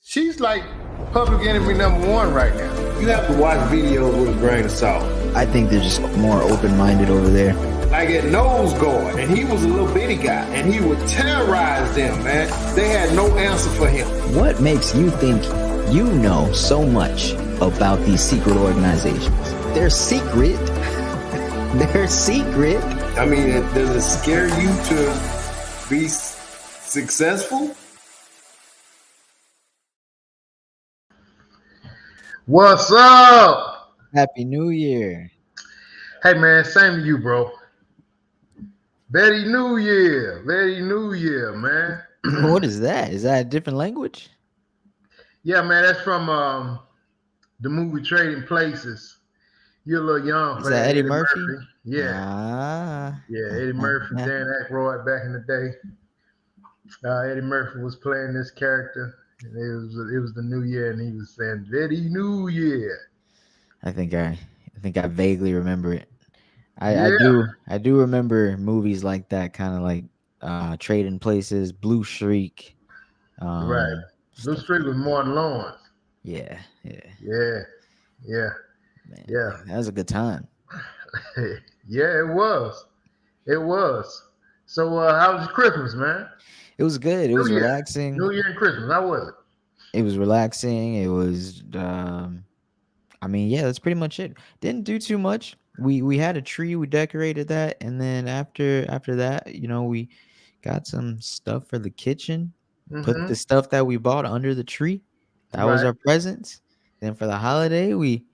She's like public enemy number one right now. You have to watch videos with a grain of salt. I think they're just more open-minded over there. Like at Nose Guard, and he was a little bitty guy, and he would terrorize them, man. They had no answer for him. What makes you think you know so much about these secret organizations? They're secret. They're secret. I mean, does it scare you to be successful? What's up? Happy New Year. Hey, man, same to you, bro. Very New Year. Very New Year, man. What is that? Is that a different language? Yeah, man, that's from the movie Trading Places. You're a little young for Is that Eddie Murphy? Yeah. Yeah, Eddie Murphy, Dan Aykroyd back in the day. Eddie Murphy was playing this character. And it was the new year, and he was saying "Very New Year." I think I vaguely remember it. I do remember movies like that, kind of like Trading Places, Blue Streak. Right, Blue Streak with Martin Lawrence. Yeah. Man, yeah. That was a good time. Yeah, it was. So, how was your Christmas, man? It was good. It was relaxing. New Year and Christmas. How was it? It was relaxing. It was, that's pretty much it. Didn't do too much. We had a tree. We decorated that, and then after that, we got some stuff for the kitchen. Put the stuff that we bought under the tree. That was our presents. Then for the holiday, we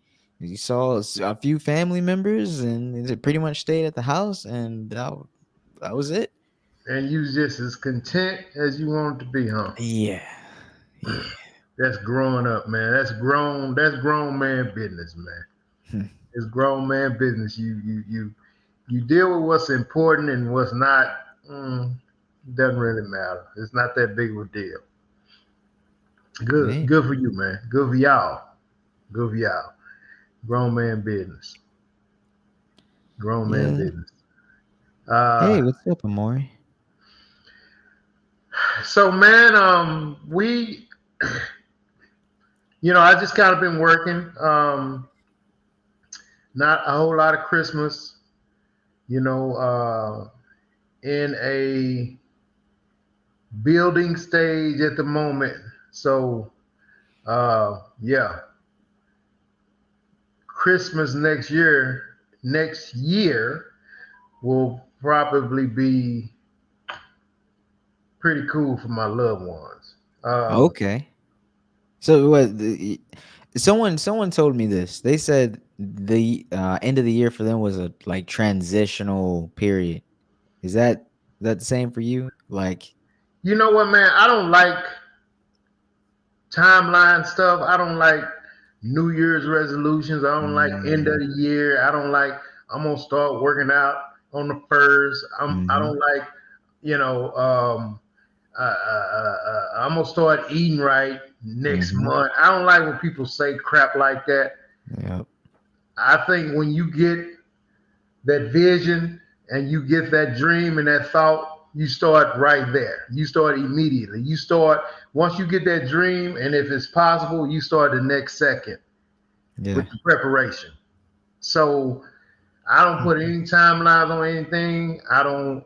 saw a few family members, and it pretty much stayed at the house, and that was it. And you was just as content as you wanted to be, huh? Yeah. That's growing up, man. That's grown man business, man. It's grown man business. You deal with what's important and what's not. Doesn't really matter. It's not that big of a deal. Good for you, man. Good for y'all. Grown man business. Business. Hey, what's up, Amori? So, man, I just kind of been working. Not a whole lot of Christmas, in a building stage at the moment. So, Christmas next year will probably be pretty cool for my loved ones. Okay. So what? Someone told me this. They said the end of the year for them was a transitional period. Is that the same for you? Like, you know what, man? I don't like timeline stuff. I don't like New Year's resolutions. I don't like end of the year. I don't like I'm gonna start working out on the first. I don't like, I'm gonna start eating right next month. I don't like when people say crap like that. Yep. I think when you get that vision and you get that dream and that thought, you start right there. You start immediately. You start once you get that dream, and if it's possible, you start the next second with the preparation. So I don't put any timelines on anything. I don't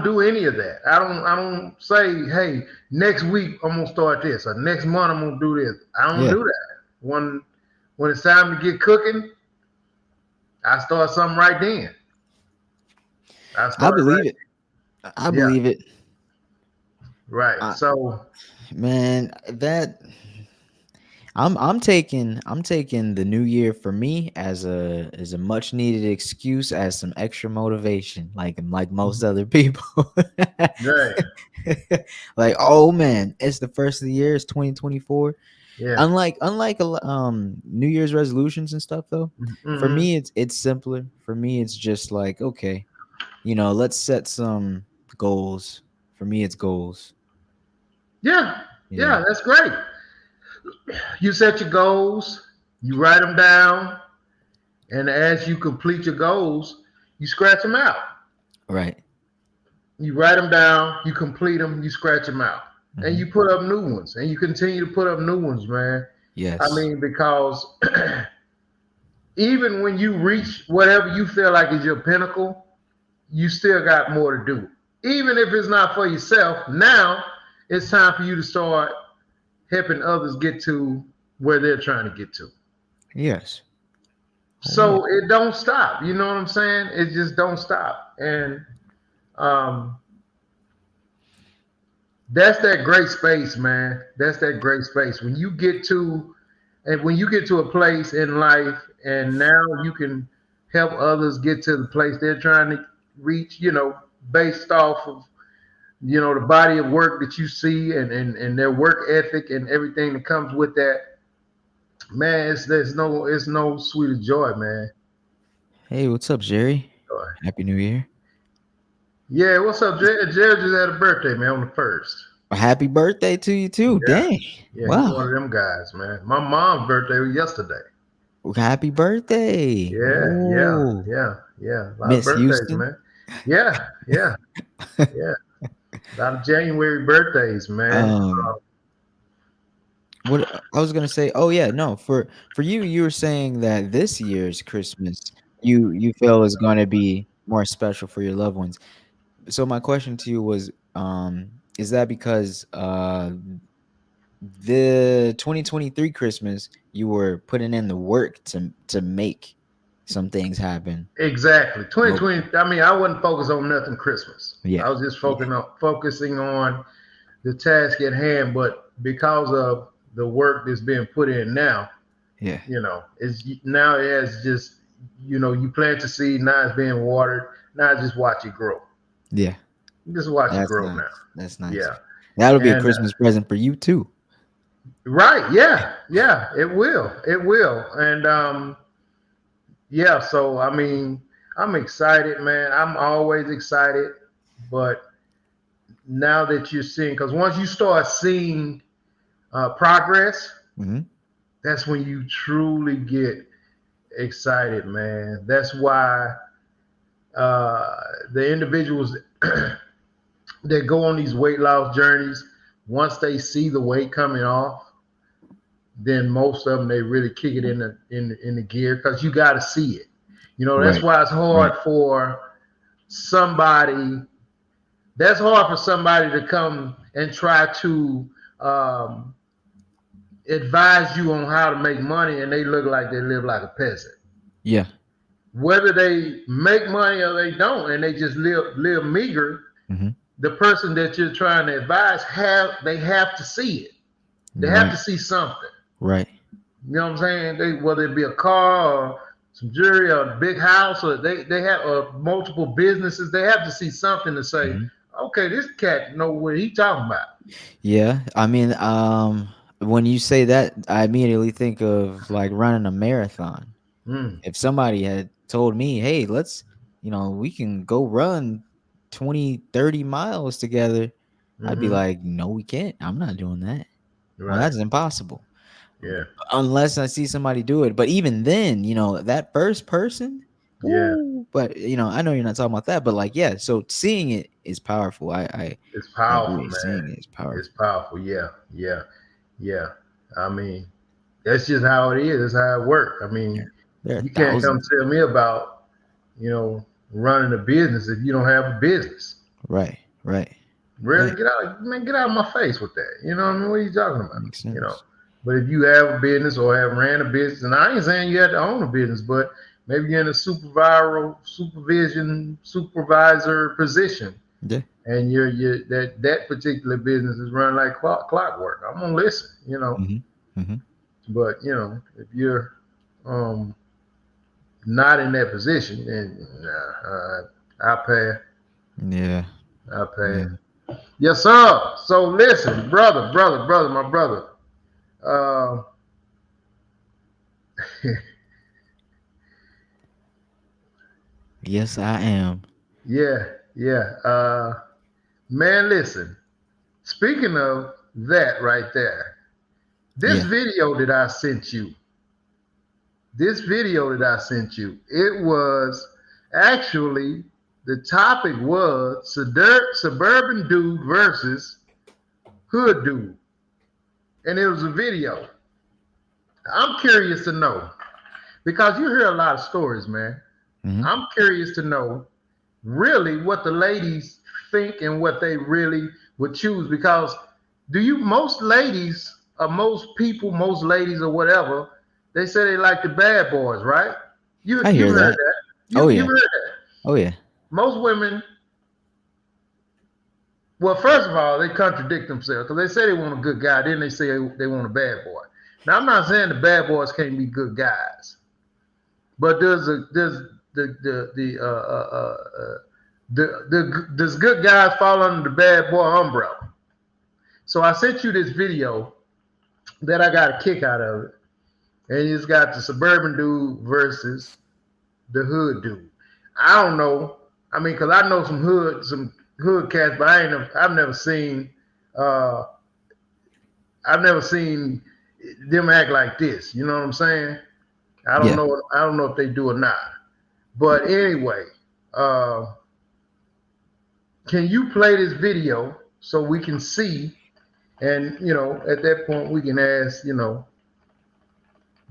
do any of that. I don't say, hey, next week I'm gonna start this, or next month I'm gonna do this. I don't do that. When it's time to get cooking, I start something right then. I believe it. I believe it. Right. So, man, that I'm taking the new year for me as a much needed excuse, as some extra motivation, like most other people. right. Like, oh man, it's the first of the year. It's 2024. Yeah. Unlike New Year's resolutions and stuff, though, for me it's simpler. For me, it's just like, okay, let's set some goals For me, it's goals. Yeah, Yeah. yeah, that's great. You set your goals, you write them down, and as you complete your goals, you scratch them out. Right. You write them down, you complete them, you scratch them out, and Hmm. you put up new ones, and you continue to put up new ones, man. I Yes. mean, because even when you reach whatever you feel like is your pinnacle, you still got more to do. Even if it's not for yourself, now it's time for you to start helping others get to where they're trying to get to. Yes. Oh yeah. So it don't stop. You know what I'm saying? It just don't stop. And um, that's that great space, man. That's that great space. When you get to a place in life and now you can help others get to the place they're trying to reach, based off of, the body of work that you see and their work ethic and everything that comes with that, man, it's no sweeter joy, man. Hey, what's up, Jerry? Happy New Year. Yeah, what's up, Jared? Jared just had a birthday, man, on the first. Happy birthday to you too. Yeah, Dang. yeah, he's Wow. one of them guys, man. My mom's birthday was yesterday. Happy birthday. Yeah, yeah, Oh, yeah, yeah. A lot of Miss birthdays, Houston. man. Yeah, yeah, yeah. A lot of January birthdays, man. um, what I was gonna say, oh yeah, no, for you, you were saying that this year's Christmas you feel is gonna be more special for your loved ones. So my question to you was, is that because the 2023 Christmas you were putting in the work to make some things happen? Exactly. Nope. 2020. I mean, I wasn't focused on nothing Christmas. Yeah. I was just Yeah. focusing on the task at hand. But because of the work that's being put in now, Yeah. it's now it's just you plant the seed. Now it's being watered. Now just watch it grow. Yeah. Just watch it That's grow nice. now. That's nice. Yeah. That'll be a And Christmas present for you too. right. Yeah. Yeah. It will. It will. And yeah. So I mean, I'm excited, man. I'm always excited, but now that you're seeing, because once you start seeing progress, Hmm. that's when you truly get excited, man. That's why uh, the individuals that go on these weight loss journeys, once they see the weight coming off, then most of them they really kick it in the gear because you got to see it. That's Right. why it's Right. hard for somebody. That's hard for somebody to come and try to um, advise you on how to make money, and they look like they live like a peasant. Yeah. Whether they make money or they don't, and they just live meager, Hmm. the person that you're trying to advise they have to see it. They have Right. to see something. Right. You know what I'm saying? Whether it be a car or some jewelry or a big house, or they have multiple businesses, they have to see something to say, Hmm. okay, this cat know what he talking about. Yeah. I mean, when you say that, I immediately think of like running a marathon. Mm, If somebody had told me, hey, we can go run 20, 30 miles together, I'd be mm-hmm. like, no, we can't. I'm not doing that. Well, Right. that's impossible. Yeah. Unless I see somebody do it. But even then, that first person, Yeah. woo, but I know you're not talking about that, but like, yeah, so seeing it is powerful. It's I powerful, agree. man. Seeing it is It's powerful. powerful. Yeah. Yeah. Yeah. I mean, that's just how it is. That's how it works. I Yeah. mean, There are you can't come thousands. tell me about, running a business if you don't have a business. Right, right, Really, right. get out, man, get out of my face with that. You know what I mean? What are you talking about? Makes You know. sense. But if you have a business or have ran a business, and I ain't saying you had to own a business, but maybe you're in a supervisor position, Yeah. and that particular business is run like clockwork. I'm gonna listen. Hmm. Hmm. But if you're um, not in that position, then I'll pass. Yeah. I'll Yeah. pass. Yes, sir. So listen, brother, my brother. Uh, Yes, I am. yeah, yeah. Man, listen. Speaking of that right there, this Yeah. video that I sent you, it was actually the topic was suburban dude versus hood dude, and it was a video. I'm curious to know because you hear a lot of stories, man. Mm-hmm. I'm curious to know really what the ladies think and what they really would choose because do you most ladies or most people, most ladies or whatever, they say they like the bad boys, right? I You've hear heard that. that. Oh You've yeah. heard that. Oh yeah. Most women, well, first of all, they contradict themselves because they say they want a good guy, then they say they want a bad boy. Now I'm not saying the bad boys can't be good guys, but does does good guys fall under the bad boy umbrella? So I sent you this video that I got a kick out of it, and it's got the suburban dude versus the hood dude. I don't know. I mean, cause I know some hood cats, but I've never seen, uh, I've never seen them act like this. You know what I'm saying? I don't Yeah. know. I don't know if they do or not. But anyway, uh, can you play this video so we can see? And at that point, we can ask,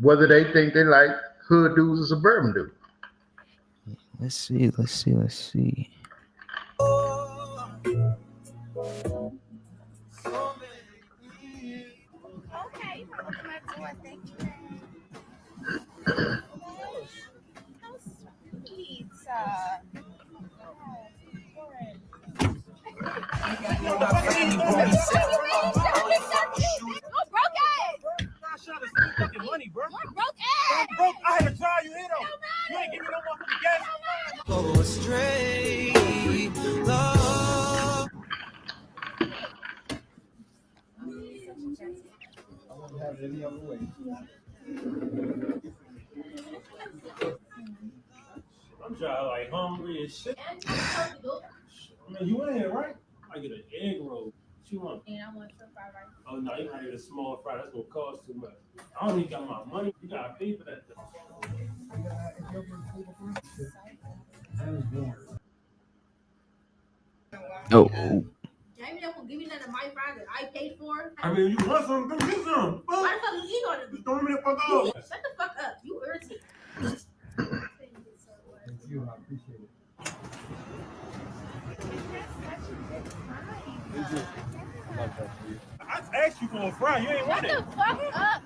whether they think they like hood dudes or suburban dudes. Let's see. Let's see. Let's see. Okay, open my door. Thank you. How sweet. Oh, broke ass. Shot is free fucking money, bro. You're broke ass. I'm broke. I had to drive you here though. You ain't give me no motherfucking gas. Go astray. Love. I won't have it any other way. I'm trying like hungry as shit. I mean, you in here, right? I get an egg roll. What you want? And I want some fried rice. Oh no, you gotta get a small fry. That's gonna cost too much. I don't even got my money. You gotta pay for that. Oh. Jamie don't give me none of my fries that I paid for. I mean, you want some? Come get some. Why the fuck you eat on it? Just throw me the fuck out. Shut the fuck up. You irritate. Thank you. I appreciate it. I asked you for a fry. You ain't want it. Shut the fuck up.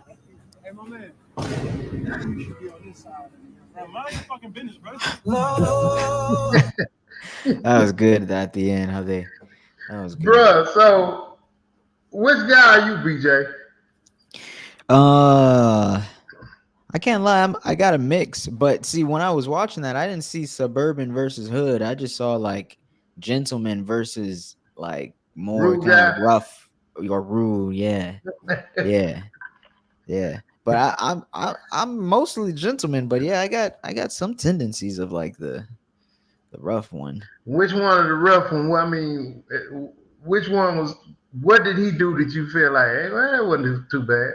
Hey, my man. You should be on this side. Bro, mind your fucking business, bro. No. That was good at the end. That was good. Bruh, so which guy are you, BJ? I can't lie. I got a mix, but see, when I was watching that, I didn't see suburban versus hood. I just saw like gentleman versus like more Rude kind of guy. rough or rude. Yeah, yeah. But I'm mostly gentleman. But yeah, I got some tendencies of like the rough one. Which one of the rough one? Well, I mean, which one was? What did he do that you feel like, hey, well, that wasn't too bad?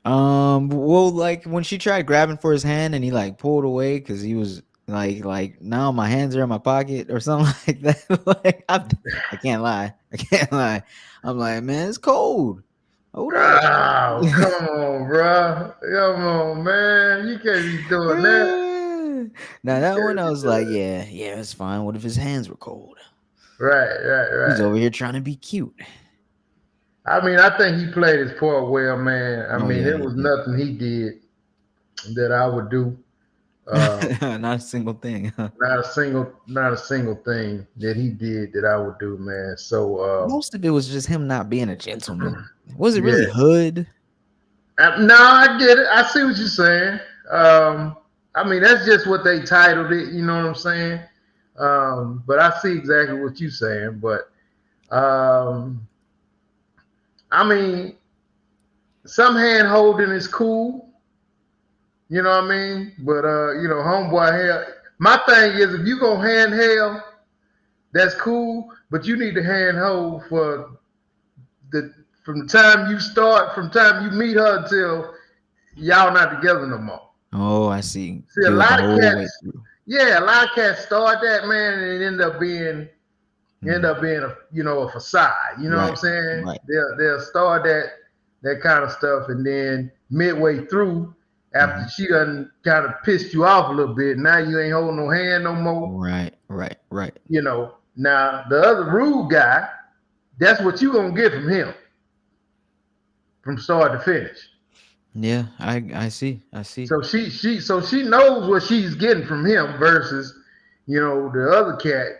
Well, like when she tried grabbing for his hand and he like pulled away because he was like now my hands are in my pocket or something like that. Like I can't lie. I'm like, man, it's cold. Hold up. Oh, come on, bro. Come on, man. You can't be doing that. Now that one I was like, yeah, it's fine. What if his hands were cold? Right. He's over here trying to be cute. I mean, I think he played his part well, man. I mean, yeah, there was nothing he did that I would do. Not a single thing. Not a single thing that he did that I would do, man. So most of it was just him not being a gentleman. Was it yeah. really hood? No, I get it. I see what you're saying. I mean, that's just what they titled it. You know what I'm saying? But I see exactly what you're saying. But I mean, some hand holding is cool. You know what I mean? But homeboy, hell, my thing is if you go handheld, that's cool, but you need to handhold for the from the time you start, from the time you meet her until y'all not together no more. Oh, I see. See, a Do it the lot of whole way cats, through. yeah, a lot of cats start that, man, and it end up being a a facade. You know what I'm Right. saying? Right. They'll start that kind of stuff, and then midway through, after she done kind of pissed you off a little bit, now you ain't holding no hand no more. Right. Right. Right. Now the other rude guy, that's what you gonna get from him, from start to finish. Yeah, I see. I see. So she knows what she's getting from him versus, the other cat.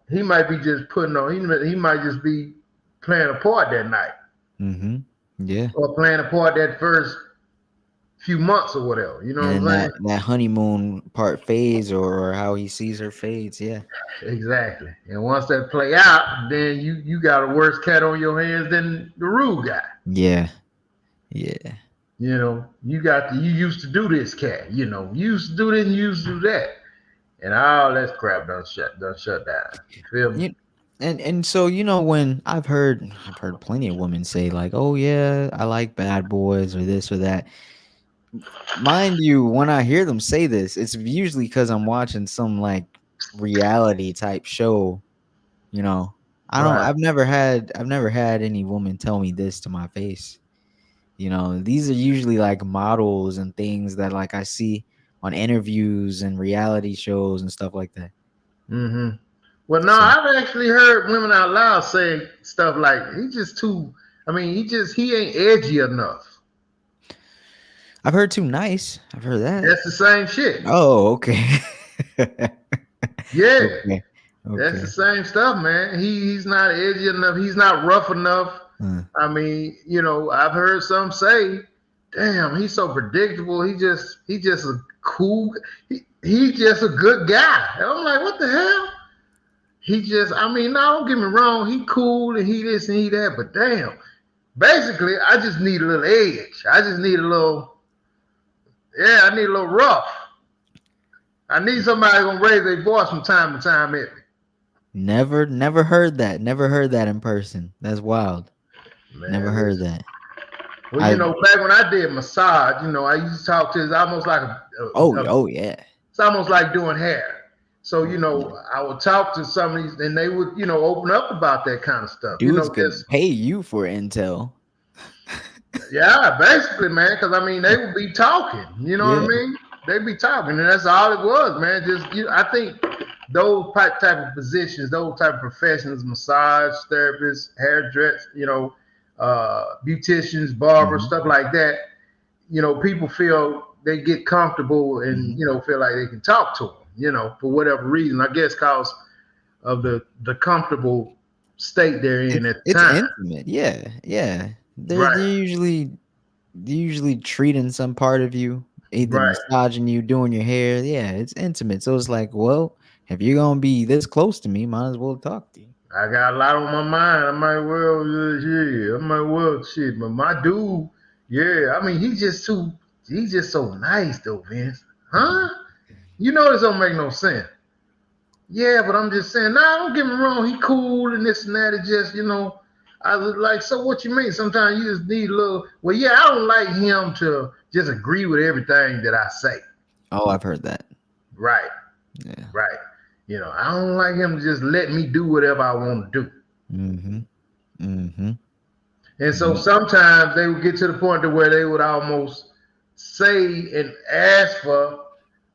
He might be just putting on. He might just be playing a part that night, Mm-hmm. Yeah. or playing a part that first few months or whatever. You know And what then I'm saying? that honeymoon part fades, or how he sees her fades. Yeah. Exactly. And once that play out, then you got a worse cat on your hands than the rude guy. Yeah. Yeah. You used to do this, cat. You used to do this and you used to do that. And all that crap done shut down. You feel me? You, and so when I've heard plenty of women say like, "Oh yeah, I like bad boys," or this or that. Mind you, when I hear them say this, it's usually because I'm watching some like reality type show. You know, I don't. Right. I've never had any woman tell me this to my face. These are usually like models and things that like I see on interviews and reality shows and stuff like that. hmm Well, no, So I've actually heard women out loud say stuff like, "He just too. I mean, he ain't edgy enough." I've heard too nice. I've heard that. That's the same shit. Oh, okay. Yeah, Okay. that's the Okay. same stuff, man. He's not edgy enough. He's not rough enough. Uh, I mean, I've heard some say, "Damn, he's so predictable. He just a cool. He just a good guy." And I'm like, what the hell? I mean, no, don't get me wrong. He cool and he this and he that, but damn, basically, I just need a little edge. I just need a little, yeah, I need a little rough. I need somebody gonna raise their voice from time to time at me. never heard that. Never heard that in person. That's wild. Never Man, heard listen. that. Well, I back when I did massage, I used to talk to. It's almost like oh yeah. it's almost like doing hair. So, Oh yeah. I would talk to some of these, and they would, open up about that kind of stuff. Dudes could Just pay you for intel. yeah, basically, man. Because I mean, they would be talking. You know what I Yeah. mean? They'd be talking, and that's all it was, man. Just I think those type of positions, those type of professions, massage therapists, hairdressers, beauticians, barbers, Mhm. stuff like that. People feel they get comfortable and Mhm. feel like they can talk to them. For whatever reason. I guess because of the comfortable state they're in It's at the it's time. intimate. Yeah. Yeah. They're Right. they're usually treating some part of you, either Right. massaging you, doing your hair. Yeah, it's intimate. So it's like, well, if you're gonna be this close to me, might as well talk to you. I got a lot on my mind. I might well, yeah, I might well shit. But my dude, yeah, I mean, he's just so nice though, Vince. Huh? This don't make no sense. Yeah, but I'm just saying, nah, don't get me wrong, he cool and this and that. It just, I was like, so what you mean? Sometimes you just need a little, well, yeah, I don't like him to just agree with everything that I say. Oh, I've heard that. Right, Yeah. right. I don't like him to just let me do whatever I want to do. Mm-hmm. Mm-hmm. And so sometimes they would get to the point to where they would almost say and ask for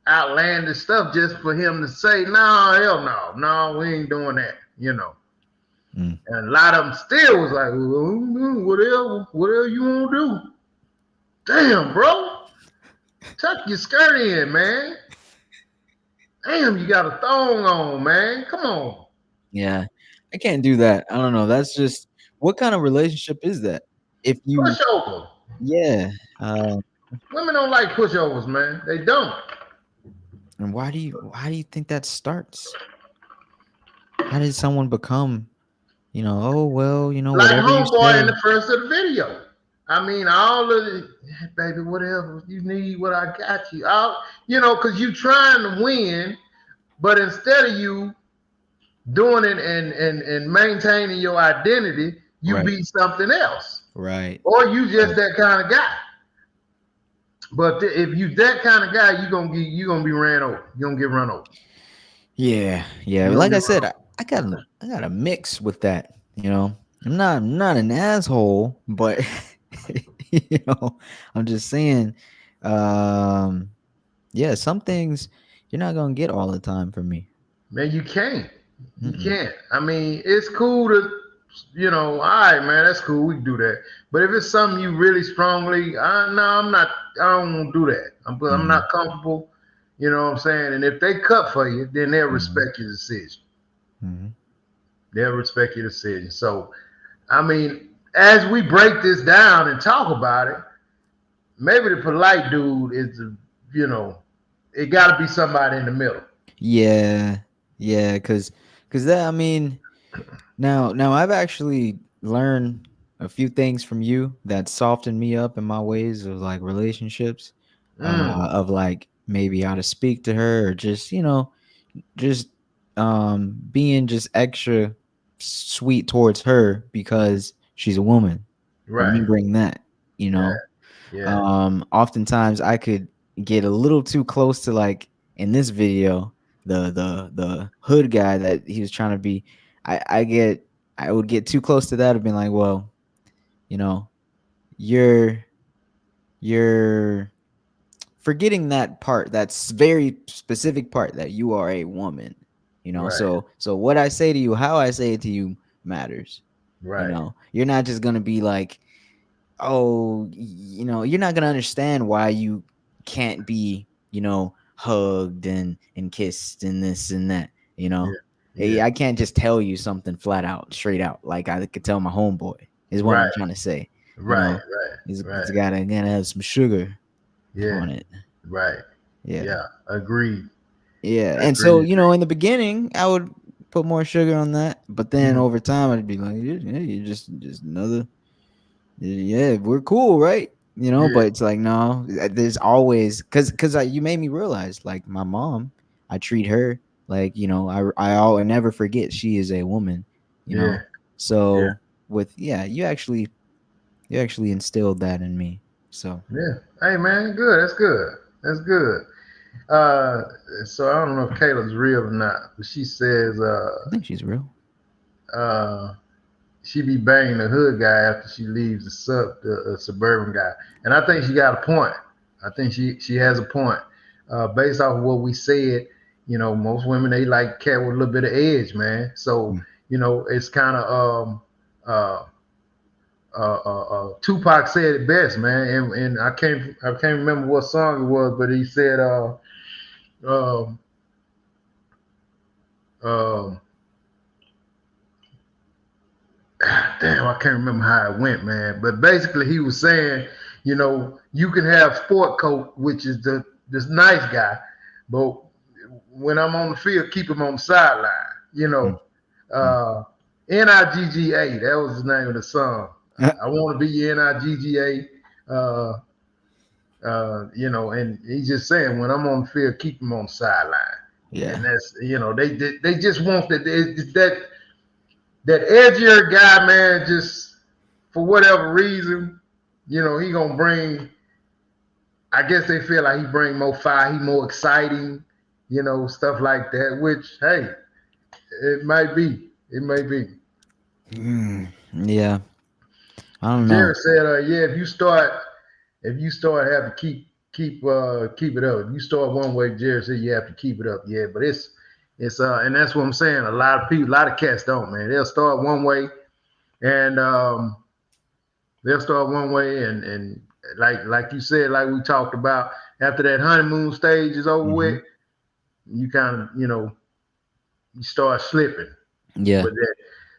outlandish stuff just for him to say, no, hell no, no, we ain't doing that. Mm. And a lot of them still was like, well, whatever you want to do. Damn, bro, tuck your skirt in, man. Damn, you got a thong on, man. Come on. Yeah. I can't do that. I don't know. That's just what kind of relationship is that? If you Pushover. Yeah. Uh, Women don't like pushovers, man. They don't. and why do you think that starts? How did someone become, oh well, Like whatever you homeboy in say. the first of the video. I mean, all of the baby, whatever you need, what I got you. Because you trying to win, but instead of you doing it and maintaining your identity, you Right. be something else, Right. or you just Right. that kind of guy. But if you that kind of guy, you gonna be ran over. You gonna get run over. Yeah. Yeah. You gonna Like get I run said, over. I got a mix with that. You know, I'm not an asshole, but you know, I'm just saying, um, yeah, some things you're not gonna get all the time from me. Man, you can't. You Mm-mm. can't. I mean, it's cool to, all right, man, that's cool. We can do that. But if it's something you really strongly, no, I'm not. I don't want to do that. I'm Mm-hmm. not comfortable. You know what I'm saying? And if they cut for you, then they'll Mm-hmm. respect your decision. Mm-hmm. They'll respect your decision. So, I mean, as we break this down and talk about it, maybe the polite dude is, you know, it got to be somebody in the middle. Yeah. Yeah. Cause that, I mean, now I've actually learned a few things from you that softened me up in my ways of like relationships, Mm, of like maybe how to speak to her or just, just being just extra sweet towards her because she's a woman. right. Remembering that, you Yeah. know. Yeah. Oftentimes I could get a little too close to, like in this video, the hood guy that he was trying to be. I would get too close to that of being like, well, you know, you're you're forgetting that part, that's very specific part that you are a woman, Right. so what I say to you, how I say it to you matters. Right. You're not just gonna be like, oh, you're not gonna understand why you can't be, hugged and kissed and this and that. Yeah. Hey, Yeah. I can't just tell you something flat out, straight out, like I could tell my homeboy. Is what Right. I'm trying to say. You Right. know, Right. it's Right. gotta have some sugar Yeah. on it. Right. Yeah, Yeah. Agreed. yeah. And so, Agreed. in the beginning, I would put more sugar on that, but then Mm, over time, I'd be like, yeah, you're just another. Yeah, we're cool, right? yeah. But it's like, no, there's always, because you made me realize, like my mom, I treat her like, I never forget she is a woman, you Yeah. know. Yeah. So with, yeah, you actually instilled that in me. So Yeah. Hey man, good. That's good. That's good. Uh, so I don't know if Kayla's real or not, but she says I think she's real. uh she be banging the hood guy after she leaves the suburban guy, and I think she got a point. I think she has a point. Based off of what we said, most women they like cat with a little bit of edge, man. So Mm. it's kind of uh, Tupac said it best, man, and I can't remember what song it was, but he said um, um, damn, I can't remember how it went, man. But basically, he was saying, you can have sport coat, which is this nice guy, but when I'm on the field, keep him on the sideline. You Mm. know, Mm. uh, Nigga, that was the name of the song. I want to be Nigga. And he's just saying when I'm on the field, keep him on the sideline. Yeah. And that's they just want that edgier guy, man. Just for whatever reason, he gonna bring. I guess they feel like he bring more fire, he more exciting, stuff like that. Which, hey, it might be, it may be. Yeah. I don't know. Jared said, "Yeah, if you start having to keep it up. If you start one way, Jared said you have to keep it up. Yeah, but and that's what I'm saying. A lot of people, a lot of cats don't, man. They'll start one way, and and like you said, like we talked about, after that honeymoon stage is over Hmm. with, you kind of you start slipping. Yeah. But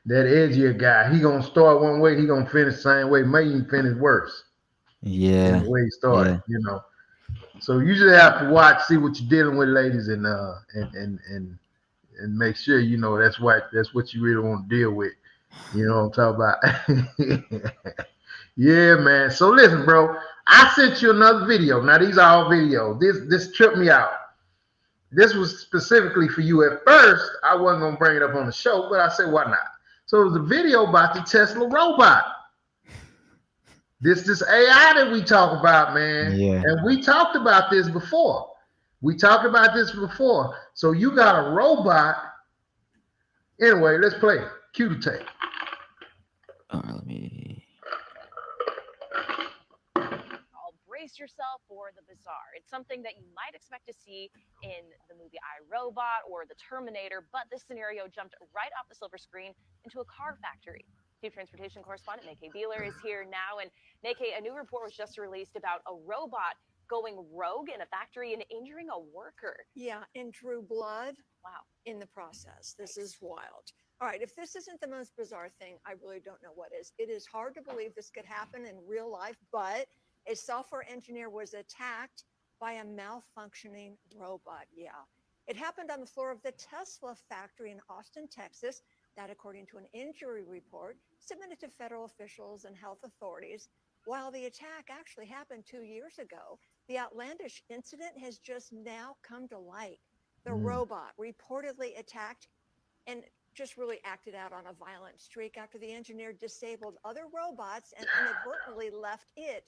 that edgier guy, he gonna start one way, he gonna finish the same way, may even finish worse than Yeah. the way he started. Yeah. So you just have to watch, see what you're dealing with, ladies, and make sure that's what you really want to deal with. You know what I'm talking about? Yeah, man. So listen, bro. I sent you another video. Now these are all videos. This tripped me out. this was specifically for you. At first, I wasn't gonna bring it up on the show, but I said, why not? So it was a video about the Tesla robot. This AI that we talk about, man. Yeah. And we talked about this before. So you got a robot. Anyway, let's play it. Cue the tape. All right, let me. Brace yourself for the bizarre. It's something that you might expect to see in the movie I, Robot or The Terminator, but this scenario jumped right off the silver screen into a car factory. Chief Transportation Correspondent Nake Beeler is here now. And Nake, a new report was just released about a robot going rogue in a factory and injuring a worker. Yeah, and drew blood. Wow. In the process. This is wild. All right, if this isn't the most bizarre thing, I really don't know what is. It is hard to believe this could happen in real life, but a software engineer was attacked by a malfunctioning robot. Yeah. It happened on the floor of the Tesla factory in Austin, Texas. That, according to an injury report submitted to federal officials and health authorities. While the attack actually happened 2 years ago, the outlandish incident has just now come to light. The robot reportedly attacked and just really acted out on a violent streak after the engineer disabled other robots and inadvertently left it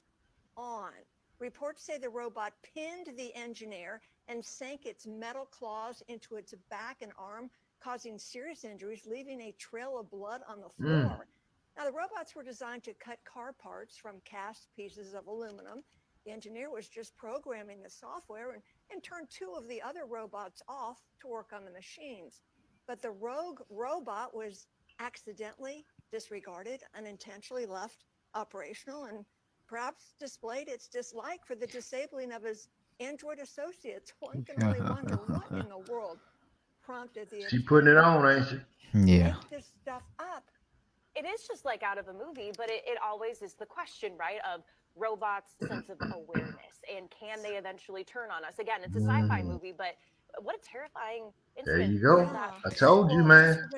on. Reports say the robot pinned the engineer and sank its metal claws into its back and arm, causing serious injuries, leaving a trail of blood on the floor. Now, the robots were designed to cut car parts from cast pieces of aluminum. The engineer was just programming the software and turned two of the other robots off to work on the machines. But the rogue robot was accidentally disregarded, unintentionally left operational, and perhaps displayed its dislike for the disabling of his Android associates. One can only wonder what in the world prompted the. She putting it on, ain't she? Yeah. Make this stuff up. It is just like out of a movie, but it always is the question, right, of robots' sense of awareness, and can they eventually turn on us? Again, it's a sci-fi movie, but what a terrifying incident. There you go. Yeah. I told you, man.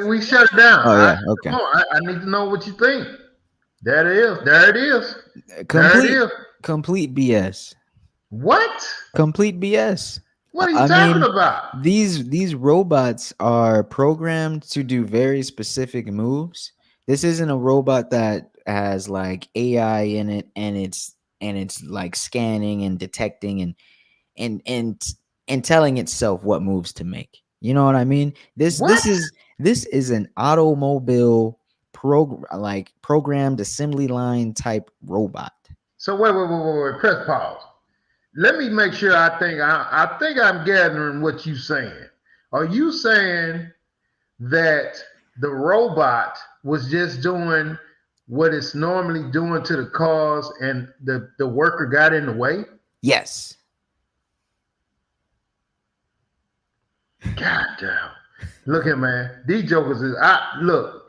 We shut it down. Oh yeah. Okay. I need to know what you think. There it is. Complete BS. What? Complete BS. What are you talking about? These robots are programmed to do very specific moves. This isn't a robot that has like AI in it and it's like scanning and detecting and telling itself what moves to make. You know what I mean? This is an automobile programmed assembly line type robot. So wait, press pause. Let me make sure I think I'm gathering what you're saying. Are you saying that the robot was just doing what it's normally doing to the cars and the worker got in the way? Yes. God damn. Look here, man. These jokers look.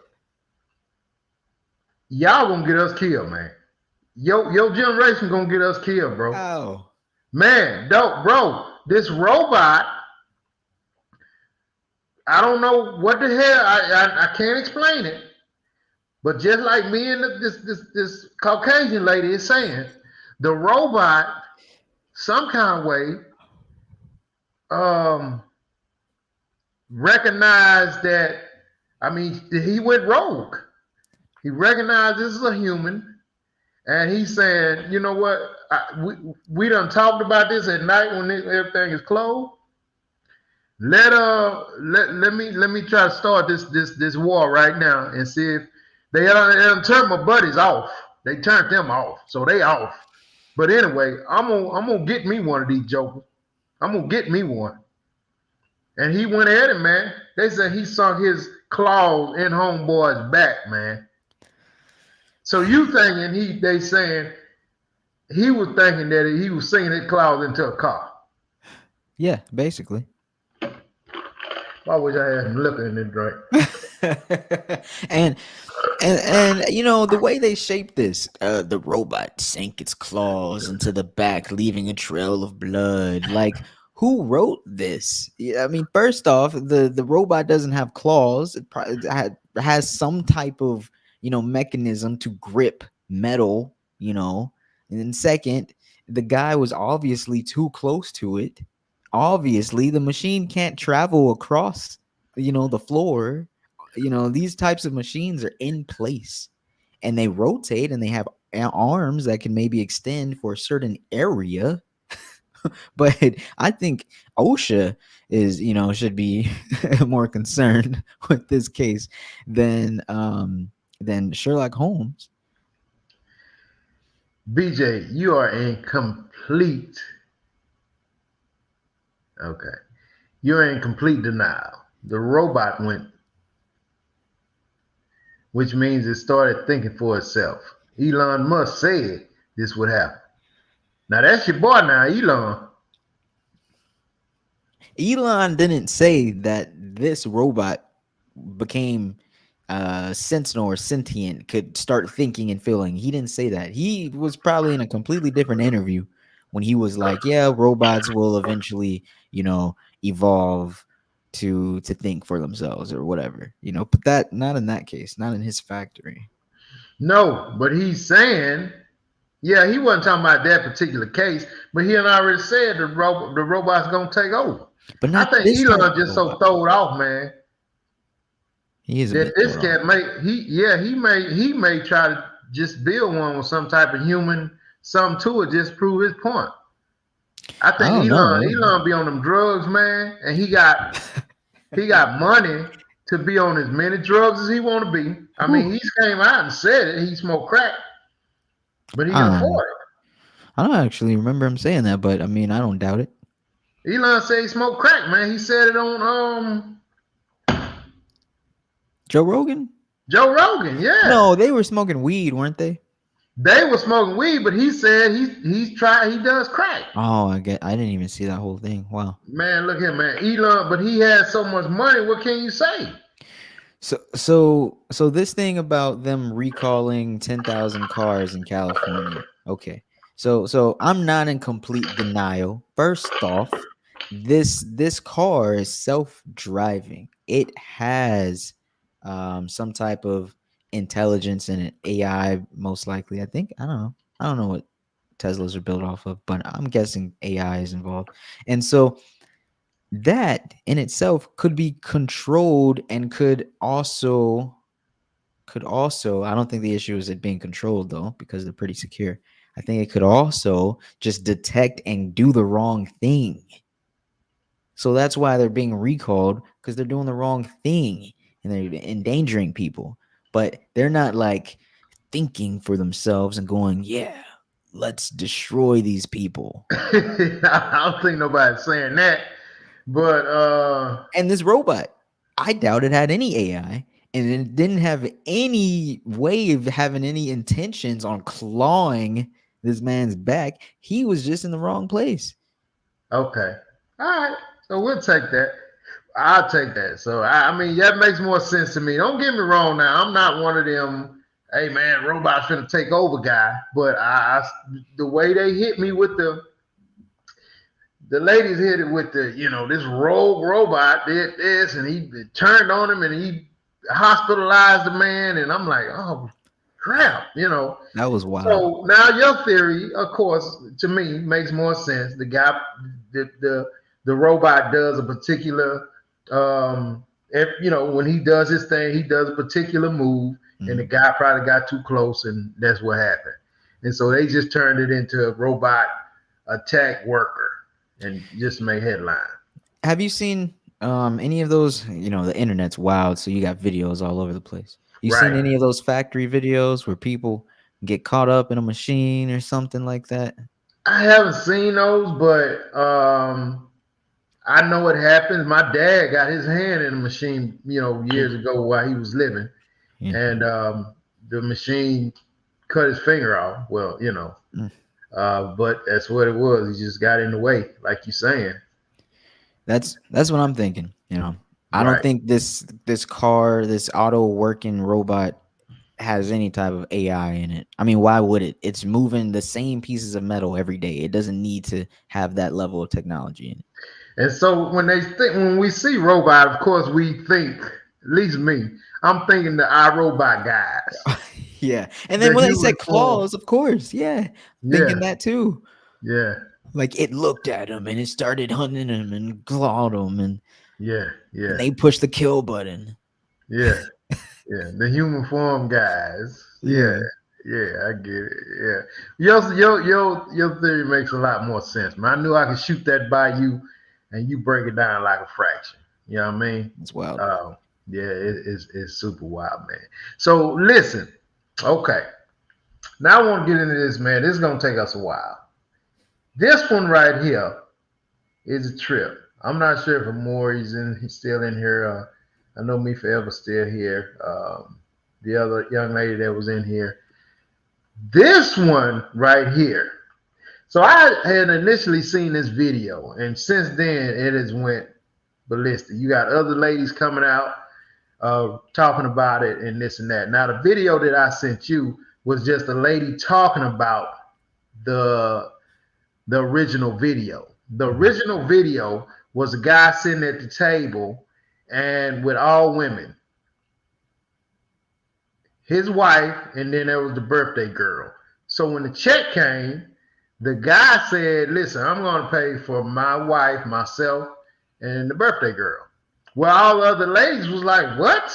Y'all gonna get us killed, man. Your generation gonna get us killed, bro. Oh. Man, bro, this robot, I don't know what the hell, I can't explain it. But just like me and this Caucasian lady is saying, the robot, some kind of way, recognized that, he went rogue. He recognized this is a human. And he's saying, you know what? We done talked about this at night when everything is closed. Let me try to start this war right now and see if they turned my buddies off. They turned them off, so they off. But anyway, I'm gonna get me one of these jokers. I'm gonna get me one. And he went at him, man. They said he sunk his claws in homeboy's back, man. So you thinking they saying he was thinking that he was sinking his claws into a car? Yeah, basically. I wish I had him looking in this drink. and you know the way they shaped this, the robot sank its claws into the back, leaving a trail of blood. Like, who wrote this? I mean, first off, the robot doesn't have claws. It has some type of mechanism to grip metal. And then second, the guy was obviously too close to it. Obviously, the machine can't travel across, the floor. These types of machines are in place and they rotate and they have arms that can maybe extend for a certain area. But I think OSHA should be more concerned with this case than Sherlock Holmes. BJ, you are in complete. Okay. You're in complete denial. The robot went, which means it started thinking for itself. Elon Musk said this would happen. Now that's your boy now, Elon. Elon didn't say that this robot became sentinel or sentient, could start thinking and feeling. He didn't say that. He was probably in a completely different interview when he was like, yeah, robots will eventually, evolve to think for themselves or whatever, but that not in that case, not in his factory. No, but he's saying, yeah, he wasn't talking about that particular case, but he had already said the robot's gonna take over. But I not think this Elon type just of so robot. throwed off, man. He is a That bit this thrown cat off. he may try to just build one with some type of human something to it, just prove his point. I I think don't know. Elon be on them drugs, man, and he got money to be on as many drugs as he want to be. I mean, he's came out and said it. He smoked crack, but he can afford I don't actually remember him saying that, but I mean, I don't doubt it. it. Elon said he smoked crack, man. He said it on Joe Rogan? Joe Rogan. Yeah, No, they were smoking weed, weren't they? they were smoking weed, but he said he does crack. Oh, I didn't even see that whole thing. Wow. Man, look at him, man. Elon, but he has so much money. What can you say? So this thing about them recalling 10,000 cars in California. Okay. So I'm not in complete denial. First off, this car is self-driving. It has some type of intelligence and an AI, most likely. I think. I don't know what Teslas are built off of, but I'm guessing AI is involved. And so that in itself could be controlled and could also I don't think the issue is it being controlled though, because they're pretty secure. I think it could also just detect and do the wrong thing. So that's why they're being recalled, because they're doing the wrong thing and they're endangering people. But they're not like thinking for themselves and going, yeah, let's destroy these people. I don't think nobody's saying that. But And this robot, I doubt it had any AI, and it didn't have any way of having any intentions on clawing this man's back. He was just in the wrong place. okay. All right. So we'll take that. I'll take that. So I mean that makes more sense to me. Don't get me wrong now. I'm not one of them, hey man, robots finna take over guy. But the way they hit me with the ladies hit it with this rogue robot did this and he turned on him and he hospitalized the man and I'm like, oh crap. That was wild. So now your theory, of course, to me makes more sense. The guy, the robot does a particular, when he does his thing, he does a particular move, and the guy probably got too close, and that's what happened. And so they just turned it into a robot attack worker and just made headline. Have you seen any of those? The internet's wild, so you got videos all over the place. You seen any of those factory videos where people get caught up in a machine or something like that? I haven't seen those, but I know it happens. My dad got his hand in a machine, years ago while he was living, and the machine cut his finger off. Well, but that's what it was. He just got in the way, like you're saying. That's what I'm thinking. I don't think this car, this auto working robot has any type of AI in it. I mean, why would it? It's moving the same pieces of metal every day. It doesn't need to have that level of technology in it. And so when we see robot, of course we think, at least me, I'm thinking the iRobot guys. Yeah. And then when they said claws, of course, thinking that too. Yeah. Like it looked at him and it started hunting him and clawed him and Yeah. Yeah. they pushed the kill button. Yeah. Yeah. The human form guys. Yeah. Yeah, I get it. Yeah. Your theory makes a lot more sense, man. I knew I could shoot that by you and you break it down like a fraction. You know what I mean? It's wild. Yeah, it's super wild, man. So listen, okay. Now I want to get into this, man. This is gonna take us a while. This one right here is a trip. I'm not sure if he's still in here. I know me forever still here. The other young lady that was in here. This one right here. So I had initially seen this video, and since then it has went ballistic. You got other ladies coming out talking about it and this and that. Now the video that I sent you was just a lady talking about the original video. The original video was a guy sitting at the table and with all women, his wife, and then there was the birthday girl. So when the check came, the guy said, listen, I'm going to pay for my wife, myself, and the birthday girl. Well, all the other ladies was like, what?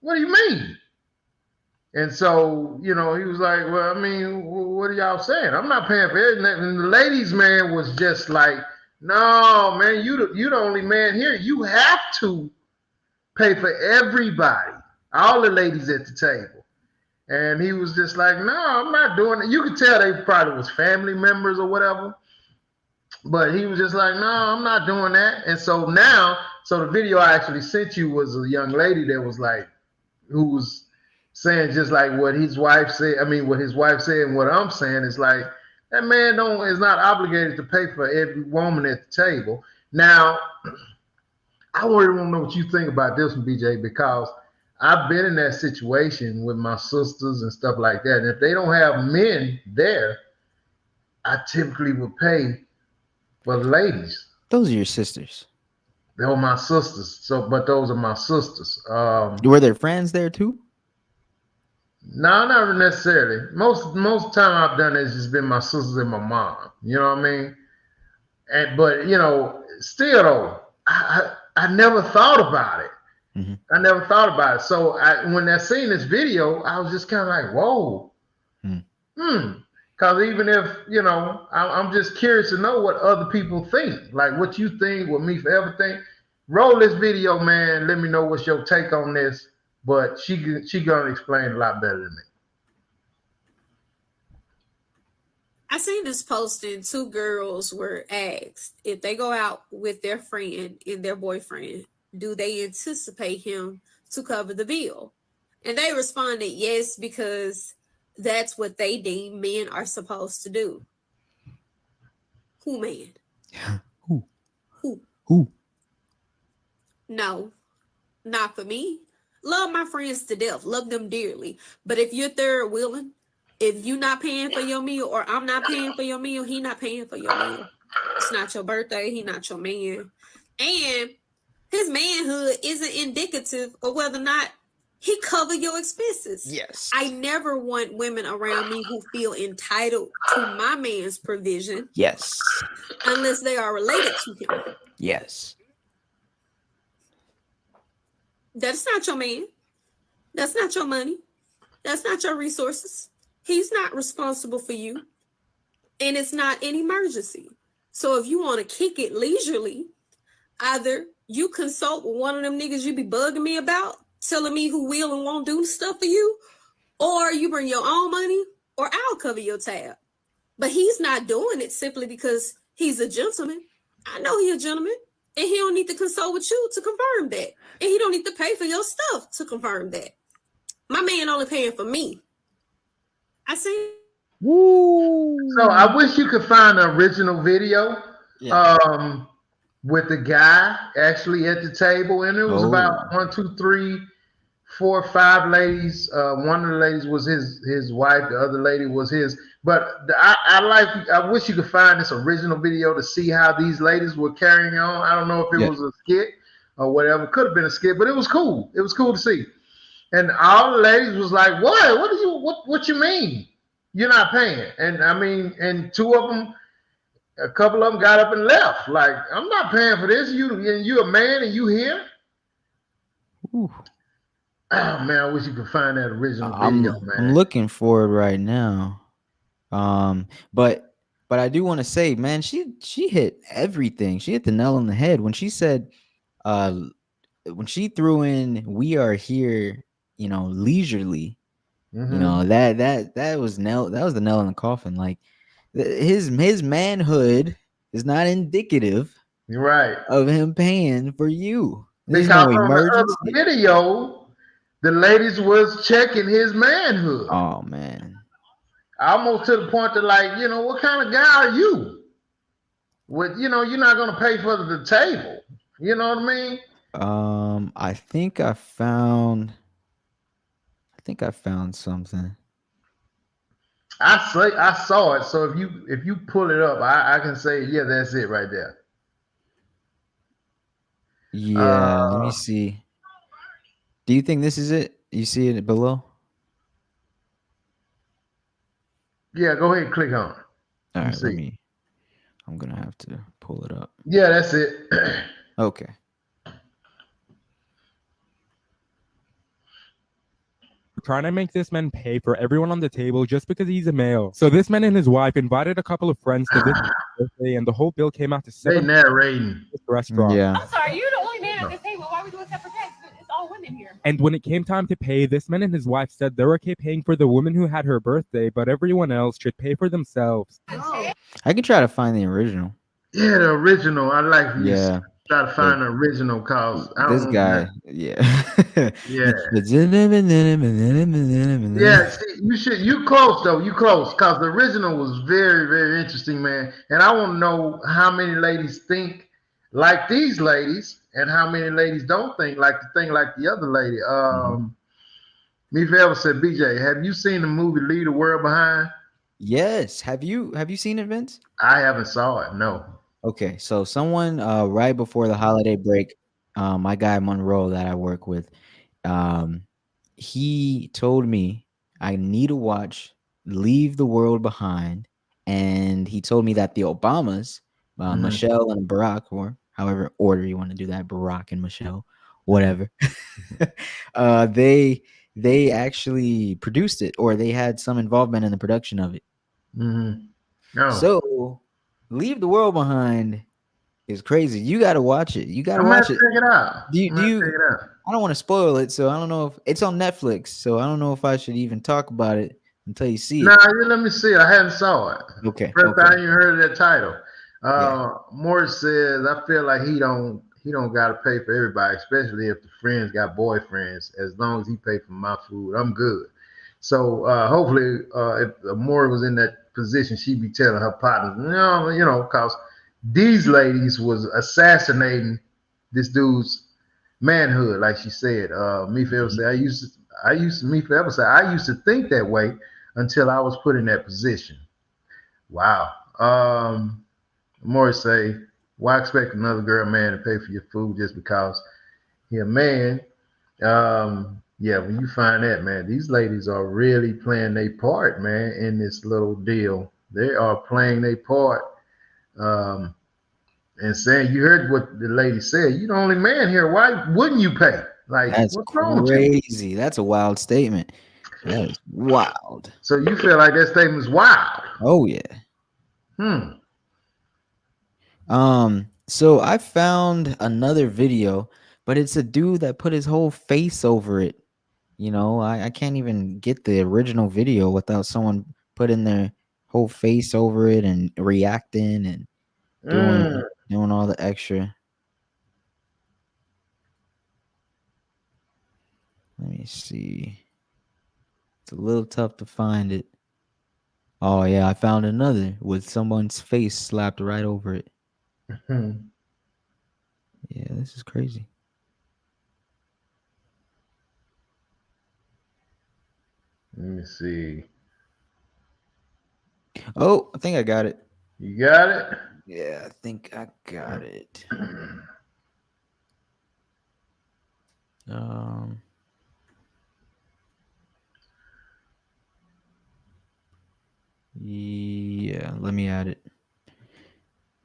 What do you mean? And so, he was like, well, I mean, what are y'all saying? I'm not paying for it. And the ladies, man, was just like, no, man, you the only man here. You have to pay for everybody, all the ladies at the table. And he was just like, no, I'm not doing it. You could tell they probably was family members or whatever. But he was just like, no, I'm not doing that. And so the video I actually sent you was a young lady that was like, who was saying just like what his wife said. I mean, what his wife said and what I'm saying is like, that man is not obligated to pay for every woman at the table. Now, I really want to know what you think about this one, BJ, because I've been in that situation with my sisters and stuff like that. And if they don't have men there, I typically would pay for the ladies. Those are your sisters. They were my sisters. But those are my sisters. Were there friends there too? No, not necessarily. Most time I've done it's just been my sisters and my mom. You know what I mean? But still though, I never thought about it. Mm-hmm. I never thought about it. So when I seen this video, I was just kind of like, whoa. Because even if, I'm just curious to know what other people think. Like what you think, what me forever think. Roll this video, man. Let me know what's your take on this. But she gonna explain a lot better than me. I seen this posting. 2 girls were asked if they go out with their friend and their boyfriend, do they anticipate him to cover the bill? And they responded yes, because that's what they deem men are supposed to do. Who man? Who? No, not for me. Love my friends to death. Love them dearly. But if you're third wheeling, if you're not paying for your meal or I'm not paying for your meal, he not paying for your meal. It's not your birthday. He not your man. And his manhood isn't indicative of whether or not he cover your expenses. Yes. I never want women around me who feel entitled to my man's provision. Yes. Unless they are related to him. Yes. That's not your man. That's not your money. That's not your resources. He's not responsible for you. And it's not an emergency. So if you want to kick it leisurely, either you consult with one of them niggas you be bugging me about, telling me who will and won't do stuff for you, or you bring your own money, or I'll cover your tab. But he's not doing it simply because he's a gentleman. I know he's a gentleman. And he don't need to consult with you to confirm that. And he don't need to pay for your stuff to confirm that. My man only paying for me. I see. Woo. So I wish you could find the original video with the guy actually at the table. And it was about 1, 2, 3, 4, 5 ladies. One of the ladies was his wife. The other lady was his. But I wish you could find this original video to see how these ladies were carrying on. I don't know if it was a skit or whatever. Could have been a skit, but it was cool. It was cool to see. And all the ladies was like, "What? What you mean?" You're not paying. And I mean, and two of them, a couple of them got up and left. Like, I'm not paying for this. You a man and you here? Ooh. Oh man, I wish you could find that original video, I'm man. looking for it right now. But I do want to say, man, she hit everything. She hit the nail on the head when she said, uh, when she threw in "We are here," leisurely. Mm-hmm. That was the nail in the coffin. Like his manhood is not indicative You're right. of him paying for you. There's Because no on the other emergency. video, the ladies was checking his manhood. Oh man. Almost to the point that, like, what kind of guy are you? With, you're not gonna pay for the table. You know what I mean? I think I found something. I saw it. So if you pull it up, I can say, yeah, that's it right there. Yeah, let me Uh, see. Do you think this is it? You see it below? yeah, go ahead and click on it. All Let me right, see. I'm gonna have to pull it up. Yeah, that's it. Okay. Trying to make this man pay for everyone on the table just because he's a male. So this man and his wife invited a couple of friends to visit his birthday, and the whole bill came out to They $7 narrating. this restaurant. Yeah. I'm sorry, you're the only man at this table. Why are we doing separate checks? It's all women here. And when it came time to pay, this man and his wife said they're okay paying for the woman who had her birthday, but everyone else should pay for themselves. I can try to find the original. Yeah, the original. I like for you to Yeah. try to find the original, cause I This don't want guy, that. yeah. Yeah. Yeah, see, you close though. You close, cause the original was very, very interesting, man. And I want to know how many ladies think like these ladies, and how many ladies don't think like the other lady. Me ever said, BJ, have you seen the movie Leave the World Behind? Yes. Have you seen it, Vince? I haven't saw it. No. Okay, so someone right before the holiday break, my guy Monroe that I work with, um, he told me I need to watch Leave the World Behind, and he told me that the Obamas, Mhm. Michelle and Barack, or however order you want to do that, Barack and Michelle, whatever, they actually produced it, or they had some involvement in the production of it. Mhm. Oh, So, Leave the World Behind is crazy. You gotta watch it. You gotta I'm gonna watch it. check it out. Do you I'm do gonna check you it out. I don't want to spoil it, so I don't know if it's on Netflix, so I don't know if I should even talk about it until you see Nah, it. yeah, let me see. I hadn't saw it. Okay, First okay. time I even heard of that title. Yeah. Morris says, I feel like he don't gotta pay for everybody, especially if the friends got boyfriends. As long as he pay for my food, I'm good. So hopefully, if Morris was in that position, she'd be telling her partners, no, because these ladies was assassinating this dude's manhood, like she said. Me forever Mhm. say me forever say I used to think that way until I was put in that position. Wow. Morris say, why expect another girl man to pay for your food just because he a man? Yeah, when you find that, man, these ladies are really playing their part, man, in this little deal. They are playing their part. Um, and saying, you heard what the lady said, you're the only man here. Why wouldn't you pay? Like, That's what's wrong with you? crazy. That's a wild statement. That is wild. So you feel like that statement's wild. Oh yeah. Hmm. So I found another video, but it's a dude that put his whole face over it. I can't even get the original video without someone putting their whole face over it and reacting and doing Mm. doing all the extra. Let me see. It's a little tough to find it. Oh yeah, I found another with someone's face slapped right over it. Hmm. Yeah, this is crazy. Let me see. Oh, I think I got it. You got it? Yeah, I think I got it. Um Let me add it.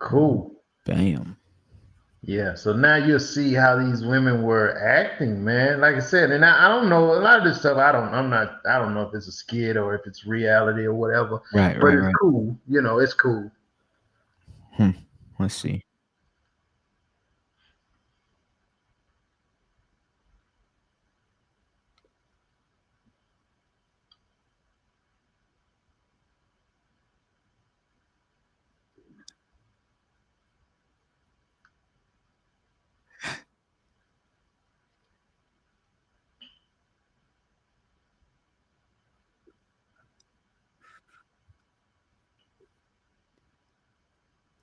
Cool. Bam. Yeah, so now you'll see how these women were acting, man. Like I said, and I don't know a lot of this stuff. I don't know if it's a skit or if it's reality or whatever. Right, But right, it's right. cool. It's cool. Let's see.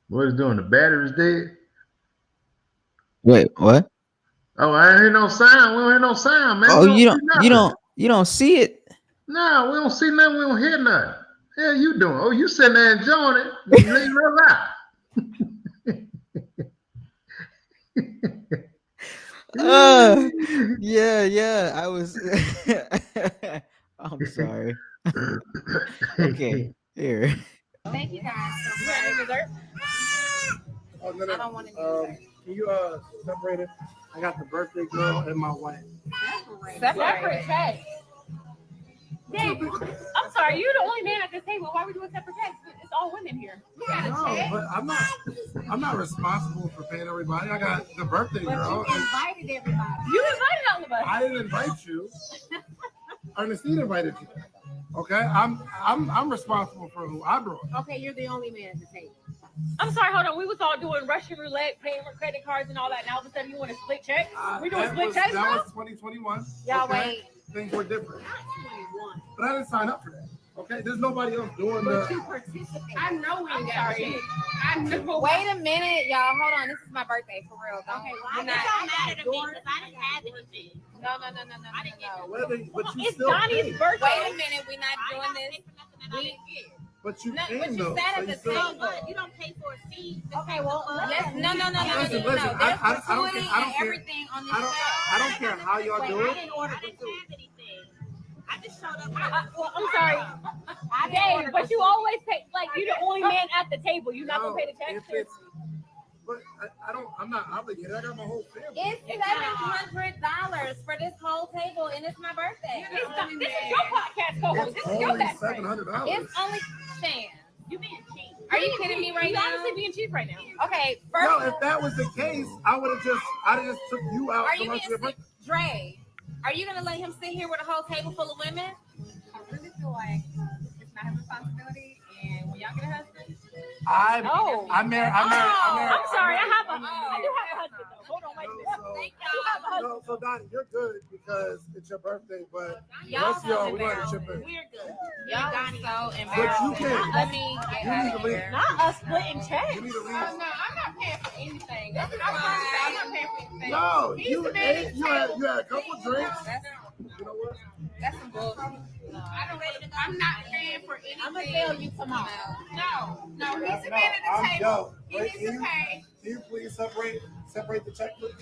What is doing? The battery's dead. Wait, what? Oh, I ain't hear no sound. We don't hear no sound, man. Oh, We don't you see don't, nothing. you don't see it. No, we don't see nothing. We don't hear nothing. Hell, you doing? Oh, you sitting there enjoying it. You leave it out. Yeah. I was. I'm sorry. Okay, here. Thank you guys so much. Dessert? Oh, no, no. I don't want to Can you separate it? I got the birthday girl and my wife. separate checks. Dave, I'm sorry, you're the only man at this table. Why are we doing separate checks? It's all women here. No, but I'm not responsible for paying everybody. I got the birthday girl. You invited everybody. You invited all of us. I didn't invite you. Ernestine invited you. Okay, I'm responsible for who I brought. Okay, you're the only man at the table. I'm sorry, hold on. We was all doing Russian roulette, paying for credit cards and all that. Now all of a sudden you want to split checks? We doing split checks now? That was 2021. Y'all okay? wait. Things were different. Not 21. But I didn't sign up for that. Okay, there's nobody else doing But the. you participate. I know we got it. I know. Wait a minute, y'all. Hold on. This is my birthday for real. Okay, well, It don't matter to me because I didn't have anything. No. I didn't get Well, but you It's still Donnie's paid. birthday. Wait a minute. We're not doing this. But you No, came but you though. sat So at you the still. table. But you don't pay for a seat. Okay, well, yes. No. Listen, There's I don't gratuity care. and everything on this I don't care how y'all do I it. didn't order the food. Anything. I just showed up. Well, I'm sorry, Dave, but you always pay. Like you're the only man at the table. You're not gonna pay the If taxes. it's, but I'm not obligated. I got my whole family. It's $700 for this whole table, and it's my birthday. This is your podcast co-host. This is your Only best friend. $700. It's only Shan. You being cheap. Are you kidding me right You now? honestly being cheap right now. Okay, first. No, if that was the case, I'd have just took you out. Are so you much being of your birthday. Dre? Are you gonna let him sit here with a whole table full of women? I really feel like it's not his responsibility, and when y'all get a husband, I'm married. I'm sorry. I do have a husband though. Hold on, wait a minute. No, so Donnie, you're good because it's your birthday, but Y'all rest of y'all, so we got to chip embarrassing. in. We're good. Y'all are so But embarrassing. you can't. Let me get You out need of to leave. here. Not us splitting checks. You need to leave. No, I'm not paying for anything. That's what I'm not paying for anything. No, He's you the man ate. at the You had table. a couple drinks. You know what? That's some bullshit. I'm not paying for anything. I'm gonna tell you tomorrow. No. He's the man at the table. Yo, He wait, needs to pay. Can you please separate the check, please?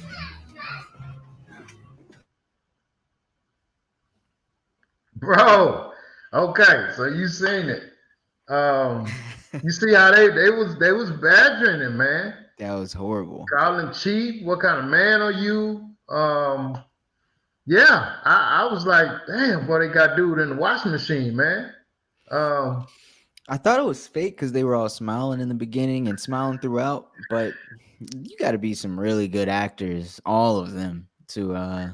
Bro. Okay, so you seen it. You see how they was badgering him, man. That was horrible. Calling cheap. What kind of man are you? Yeah, I was like, damn, what they got dude in the washing machine, man. I thought it was fake because they were all smiling in the beginning and smiling throughout, but you got to be some really good actors, all of them, to.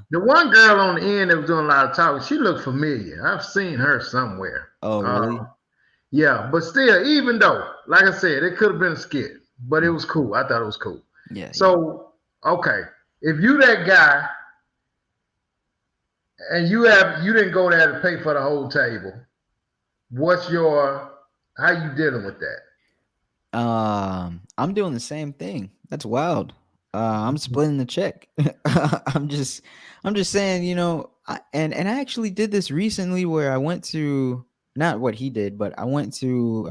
The one girl on the end that was doing a lot of talking, she looked familiar. I've seen her somewhere. Oh, really? Yeah, but still, even though, like I said, it could have been a skit, but it was cool. I thought it was cool. Yeah. So, okay, if you that guy and you didn't go there to pay for the whole table, how you dealing with that? I'm doing the same thing. That's wild. I'm splitting the check. I'm just saying, and I actually did this recently where I went to, not what he did, but I went to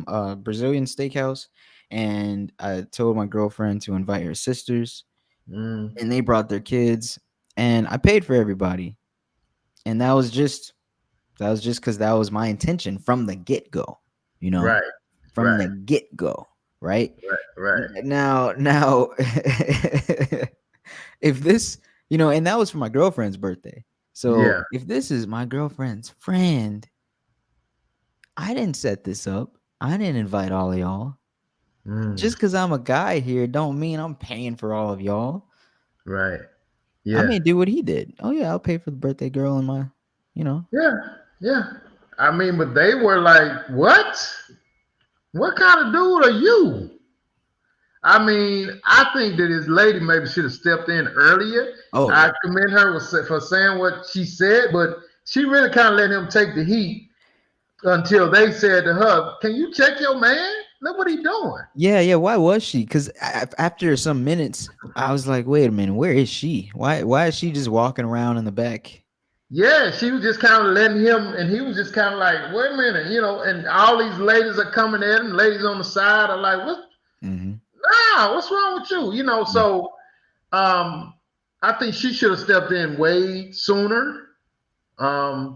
a Brazilian steakhouse and I told my girlfriend to invite her sisters and they brought their kids and I paid for everybody. And that was just because that was my intention from the get-go, Right. from the get-go, right? Right. Now, if this, and that was for my girlfriend's birthday. So if this is my girlfriend's friend, I didn't set this up. I didn't invite all of y'all. Just because I'm a guy here don't mean I'm paying for all of y'all. Right. Yeah. I may do what he did. Oh yeah, I'll pay for the birthday girl and my, Yeah. I mean, but they were like, what? What kind of dude are you? I mean, I think that his lady maybe should have stepped in earlier. Oh, I commend her for saying what she said, but she really kind of let him take the heat until they said to her, "Can you check your man? Look what he doing." Yeah. Why was she? Because after some minutes, I was like, wait a minute, where is she? Why is she just walking around in the back? Yeah, she was just kind of letting him, and he was just kind of like, wait a minute, and all these ladies are coming at him. Ladies on the side are like, what? Nah, what's wrong with you? So I think she should have stepped in way sooner.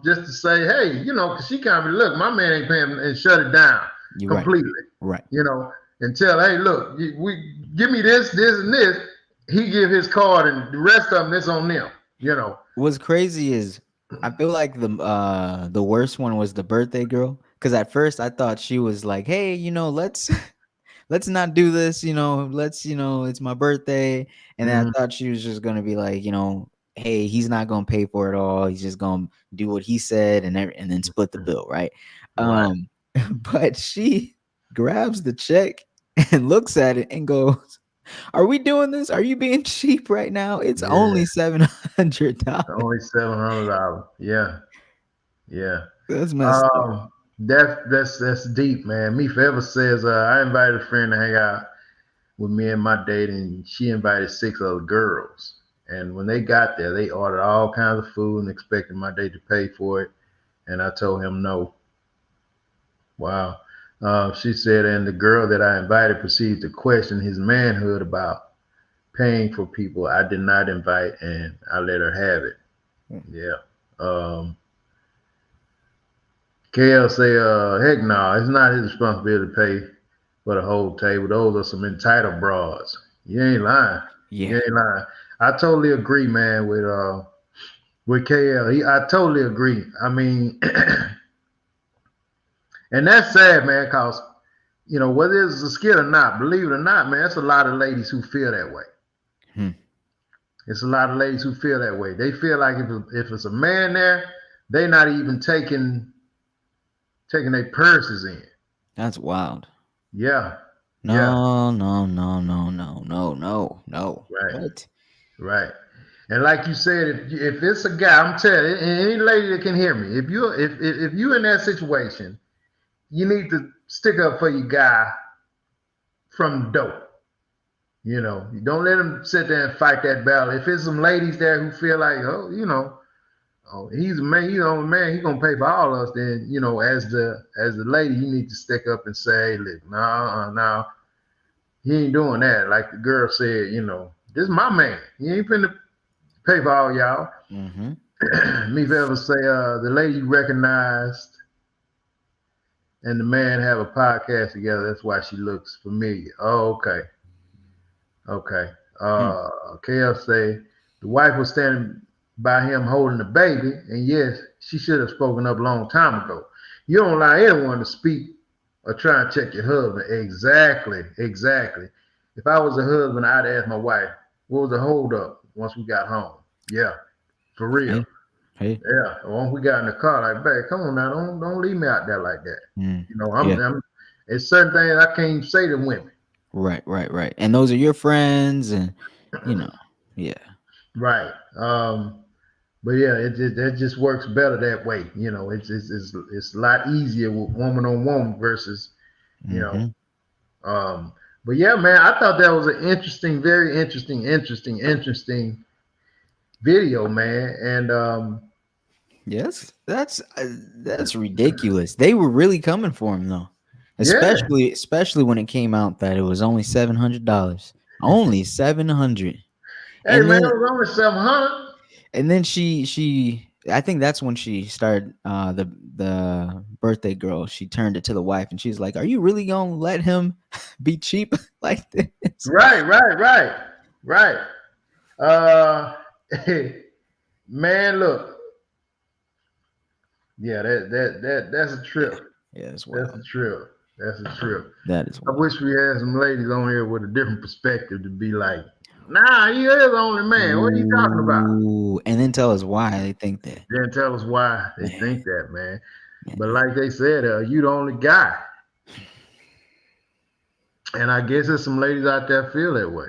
Just to say, hey, because she kind of look, my man ain't paying, and shut it down completely. Right. And tell, hey, look, we give me this, and this. He give his card, and the rest of them, it's on them. What's crazy is I feel like the worst one was the birthday girl, because at first I thought she was like, hey, let's not do this, let's, it's my birthday. And then I thought she was just gonna be like, hey, he's not gonna pay for it all. He's just gonna do what he said and then split the bill, right? But she grabs the check and looks at it and goes, are we doing this? Are you being cheap right now? It's only $700. Only $700. Yeah. That's messed up. That's deep, man. Me forever says I invited a friend to hang out with me and my date, and she invited 6 other girls. And when they got there, they ordered all kinds of food and expected my date to pay for it. And I told him no. Wow. She said, and the girl that I invited proceeded to question his manhood about paying for people I did not invite, and I let her have it. Yeah. KL say, heck no, it's not his responsibility to pay for the whole table. Those are some entitled broads. You ain't lying. Yeah. You ain't lying. I totally agree, man, with KL. I totally agree. I mean, and that's sad, man, because, whether it's a skill or not, believe it or not, man, it's a lot of ladies who feel that way. It's a lot of ladies who feel that way. They feel like if it's a man there, they're not even taking their purses in. That's wild. Yeah. No. Right. What? Right. And like you said, if it's a guy, I'm telling you, any lady that can hear me, if you in that situation, you need to stick up for your guy from the dope. You don't let him sit there and fight that battle. If there's some ladies there who feel like, he's a man, he's the only man, he's gonna pay for all of us, then as the lady, you need to stick up and say, hey, look, no, he ain't doing that. Like the girl said, this is my man. He ain't finna pay for all y'all. Me ever say the lady recognized and the man have a podcast together, that's why she looks familiar. Oh, okay. KL say the wife was standing by him holding the baby, and yes, she should have spoken up a long time ago. You don't allow anyone to speak or try and check your husband. Exactly. If I was a husband, I'd ask my wife, what was the hold up once we got home? Yeah, for real. Hey. Yeah. Once we got in the car, like, babe, come on now, don't leave me out there like that. I'm it's certain things I can't say to women. Right. And those are your friends, and yeah. Right. But yeah, it just works better that way. It's a lot easier with woman on woman versus, But yeah, man, I thought that was an interesting, very interesting video, man. And yes, that's ridiculous. They were really coming for him though, especially when it came out that it was only $700. Only $700. Hey, man, it was only $700. And then she I think that's when she started the birthday girl. She turned it to the wife, and she's like, "Are you really gonna let him be cheap like this?" Right. Uh, man, look, yeah, that's a trip. Yeah, that's That's wild. a trip. That's a trip. That is I wild. wish we had some ladies on here with a different perspective to be like, nah, he is the only man. What are you talking about? Ooh, and then tell us why they think that. Then tell us why they Man. think that, man. Man. But like they said, you the only guy. And I guess there's some ladies out there feel that way.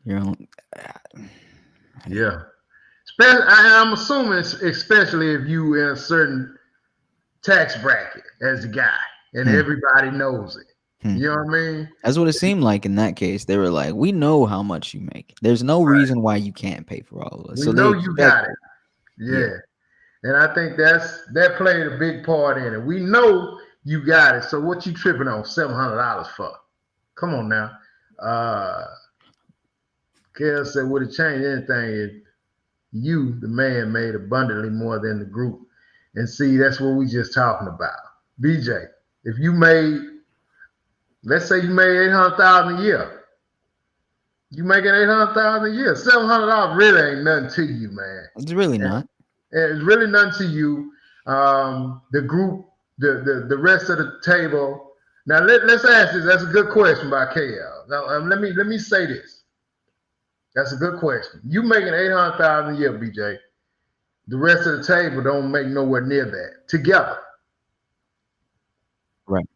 Your own. Yeah. I'm assuming, especially if you in a certain tax bracket as a guy, and everybody knows it. You know what I mean? That's what it seemed like in that case. They were like, "We know how much you make. There's no reason why you can't pay for all of us." We So know they you got it. Yeah. Yeah. And I think that played a big part in it. We know you got it. So what you tripping on $700 for? Come on now. Kel said, would it change anything if you, the man, made abundantly more than the group? And see, that's what we just talking about. BJ, if you made, let's say you made 800,000 a year. You making 800,000 a year. $700 really ain't nothing to you, man. It's really not. It's really nothing to you. The group, the rest of the table. Now let's ask this. That's a good question by KL. Now let me say this. That's a good question. You making 800,000 a year, BJ. The rest of the table don't make nowhere near that together. Right.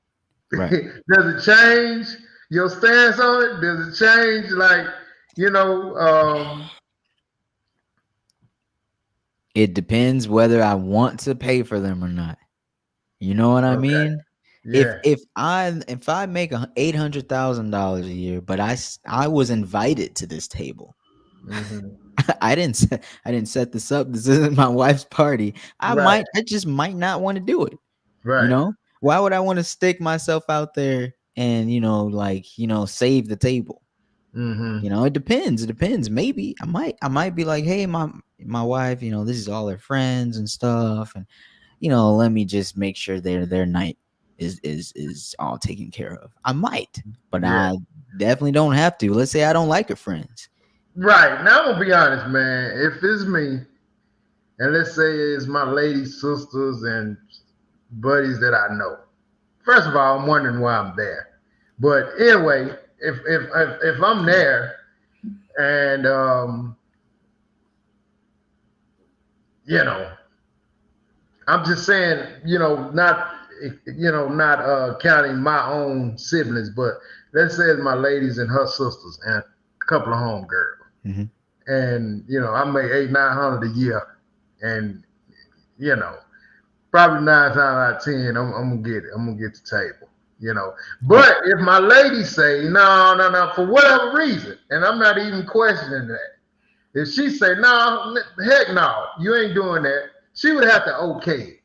Does it change your stance on it? Does it change, like, It depends whether I want to pay for them or not. You know what I mean? Yeah. If I make $800,000 a year, but I was invited to this table. Mm-hmm. I didn't set this up. This isn't my wife's party. I just might not want to do it. Right. You know? Why would I want to stick myself out there and save the table? Mm-hmm. It depends. It depends. Maybe I might be like, hey, my wife, this is all her friends and stuff, and let me just make sure their night is all taken care of. I might, but I definitely don't have to. Let's say I don't like her friends. Right. Now I'm gonna be honest, man. If it's me, and let's say it's my lady sisters and buddies that I know. First of all, I'm wondering why I'm there. But anyway, if I'm there and I'm just saying, not counting my own siblings, but let's say it's my ladies and her sisters and a couple of homegirls. Mm-hmm. And I make 800-900 a year, and probably 9 times out of 10, I'm gonna get it. I'm gonna get the table. But if my lady say no, for whatever reason, and I'm not even questioning that, if she say no, heck no, you ain't doing that, she would have to okay it.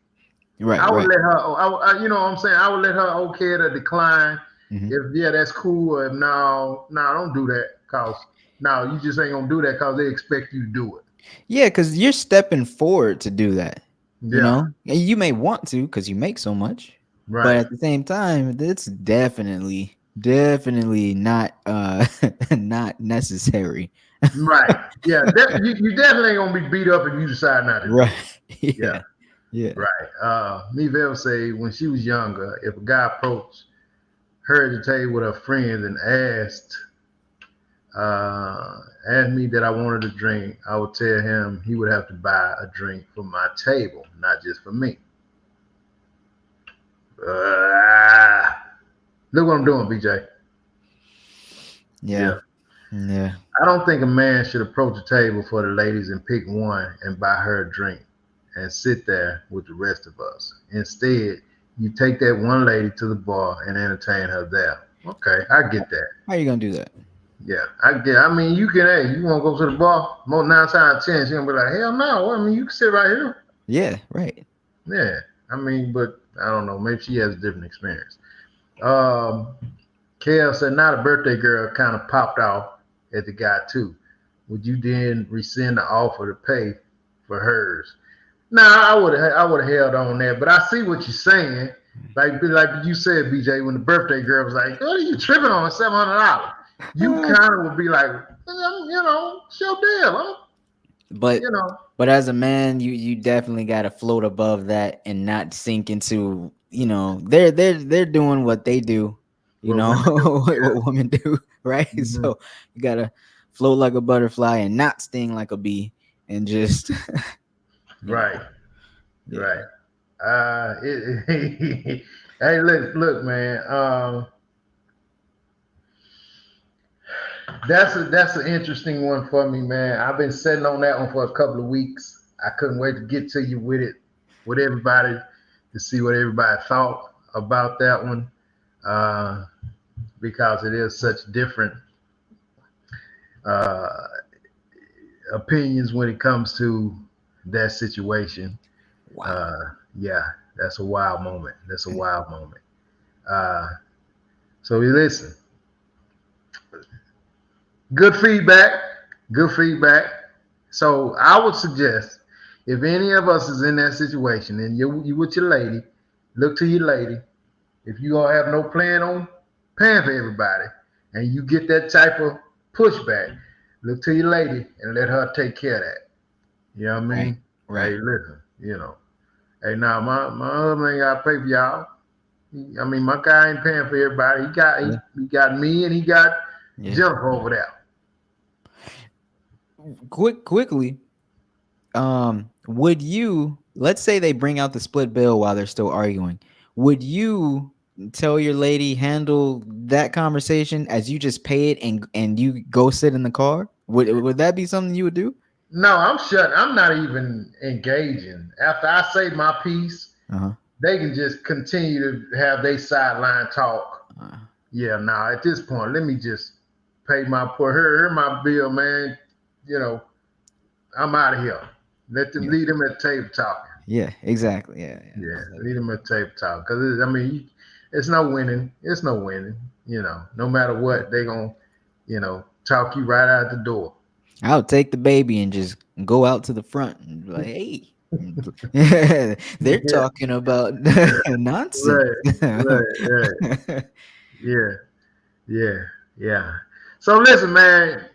Right. I would let her. You know what I'm saying? I would let her okay it or decline. Mm-hmm. If that's cool, or if no, don't do that, cause no, you just ain't gonna do that because they expect you to do it. Yeah, because you're stepping forward to do that. And you may want to because you make so much, right? But at the same time, it's definitely not not necessary. Right. Yeah. You definitely ain't gonna be beat up if you decide not to. Right. Yeah. Right. Meville say when she was younger, if a guy approached her at the table with her friends and asked me that I wanted a drink, I would tell him he would have to buy a drink for my table, not just for me. Look what I'm doing, BJ. Yeah. I don't think a man should approach a table for the ladies and pick one and buy her a drink and sit there with the rest of us. Instead, you take that one lady to the bar and entertain her there. Okay, I get that. How are you gonna do that? Yeah, I get. I mean, you can. Hey, you want to go to the bar? More 9 times out of 10, she's gonna be like, hell no. I mean, you can sit right here. Yeah, right. Yeah, I mean, but I don't know. Maybe she has a different experience. Kale said, "Not a birthday girl kind of popped off at the guy too. Would you then rescind the offer to pay for hers?" Nah, I would have held on that, but I see what you're saying. Like you said, BJ, when the birthday girl was like, "What are you tripping on $700?" You kind of would be like, it's your deal, But you know. but as a man, you definitely got to float above that and not sink into, they're doing what they do, What women do, what women do, right? Mhm. So you got to float like a butterfly and not sting like a bee and just Right, yeah. right. Hey, look, man. That's an interesting one for me, man. I've been sitting on that one for a couple of weeks. I couldn't wait to get to you with it, with everybody, to see what everybody thought about that one, uh, because it is such different uh, opinions when it comes to that situation. Wow. Yeah, that's a wild moment. That's a wild moment. Uh, so you listen. Good feedback. Good feedback. So I would suggest if any of us is in that situation and you with your lady, look to your lady. If you don't have no plan on paying for everybody, and you get that type of pushback, look to your lady and let her take care of that. You know what I Right. mean? Right. Hey, listen. Hey, now my husband ain't got to pay for y'all. I mean, my guy ain't paying for everybody. He got me and he got Jennifer over there. Quickly, would you, let's say they bring out the split bill while they're still arguing, would you tell your lady handle that conversation as you just pay it and you go sit in the car? Would that be something you would do? No, I'm shut. I'm not even engaging. After I say my piece, they can just continue to have their sideline talk. Yeah, now at this point, let me just pay my poor her my bill, man. I'm out of here. Let them lead them at the table talking. Yeah, exactly. Yeah. Lead them at the table talk. Because it's no winning. It's no winning. No matter what, they gonna, talk you right out the door. I'll take the baby and just go out to the front and be like, hey, they're talking about nonsense. Right. Yeah. So listen, man.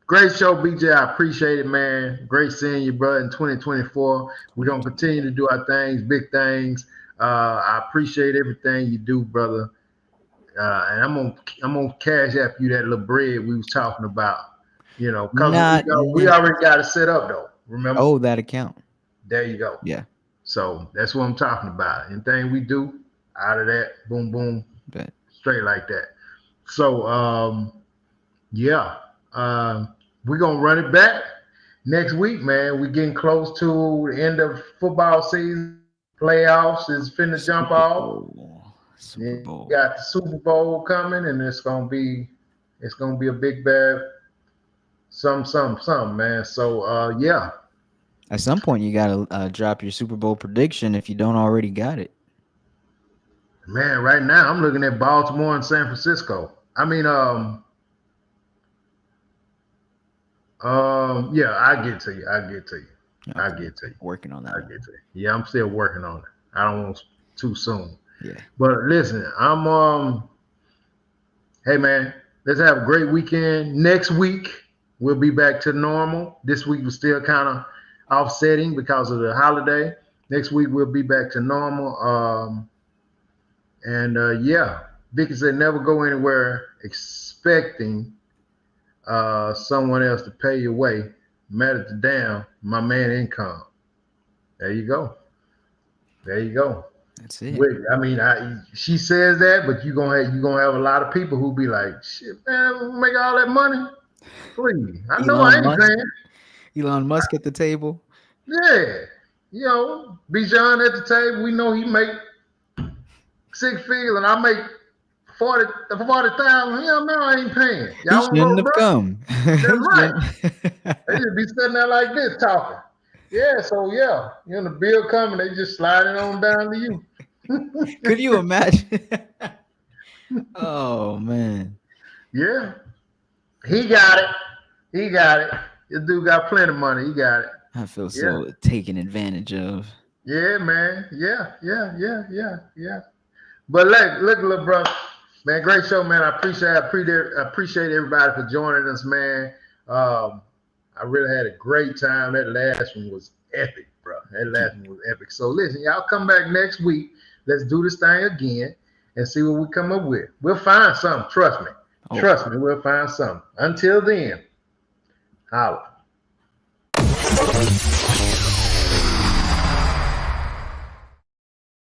Great show, BJ. I appreciate it, man. Great seeing you, bro. In 2024, we're gonna continue to do our things, big things. I appreciate everything you do, brother. And I'm gonna cash app you that little bread we was talking about. Because we already got it set up though. Remember? Oh, that account. There you go. Yeah. So that's what I'm talking about. Anything we do, out of that, boom, boom, straight like that. So yeah. We're gonna run it back next week, man. We're getting close to the end of football season. Playoffs is finna jump off. Super Bowl. We got the Super Bowl coming, and it's gonna be a big bad some, man. So yeah. At some point, you gotta drop your Super Bowl prediction if you don't already got it. Man, right now I'm looking at Baltimore and San Francisco. I mean, yeah, I get to you. Okay. Working on that. I get to you. Yeah, I'm still working on it. I don't want too soon. Yeah. But listen, hey man, let's have a great weekend. Next week we'll be back to normal. This week was still kind of offsetting because of the holiday. Next week we'll be back to normal. Yeah, Vicky said never go anywhere expecting someone else to pay your way. Matter to damn my man income. There you go. That's it. She says that, but you're gonna have a lot of people who be like, shit, man, make all that money. Please. I know I ain't paying. Elon Musk at the table. Yeah. Bijan at the table. We know he make 6 figures and I make 40,000. Hell no, I ain't paying. He shouldn't have come. That's right. They just be sitting there like this talking. Yeah, so yeah, the bill coming, they just slide it on down to you. Could you imagine? Oh man. Yeah. He got it. This dude got plenty of money. He got it. I feel so taken advantage of. Yeah, man. Yeah. But look, little bro, man, great show, man. I appreciate everybody for joining us, man. I really had a great time. That last one was epic, bro. That last one was epic. So listen, y'all come back next week. Let's do this thing again and see what we come up with. We'll find something. Trust me. Trust me, we'll find something. Until then, holla.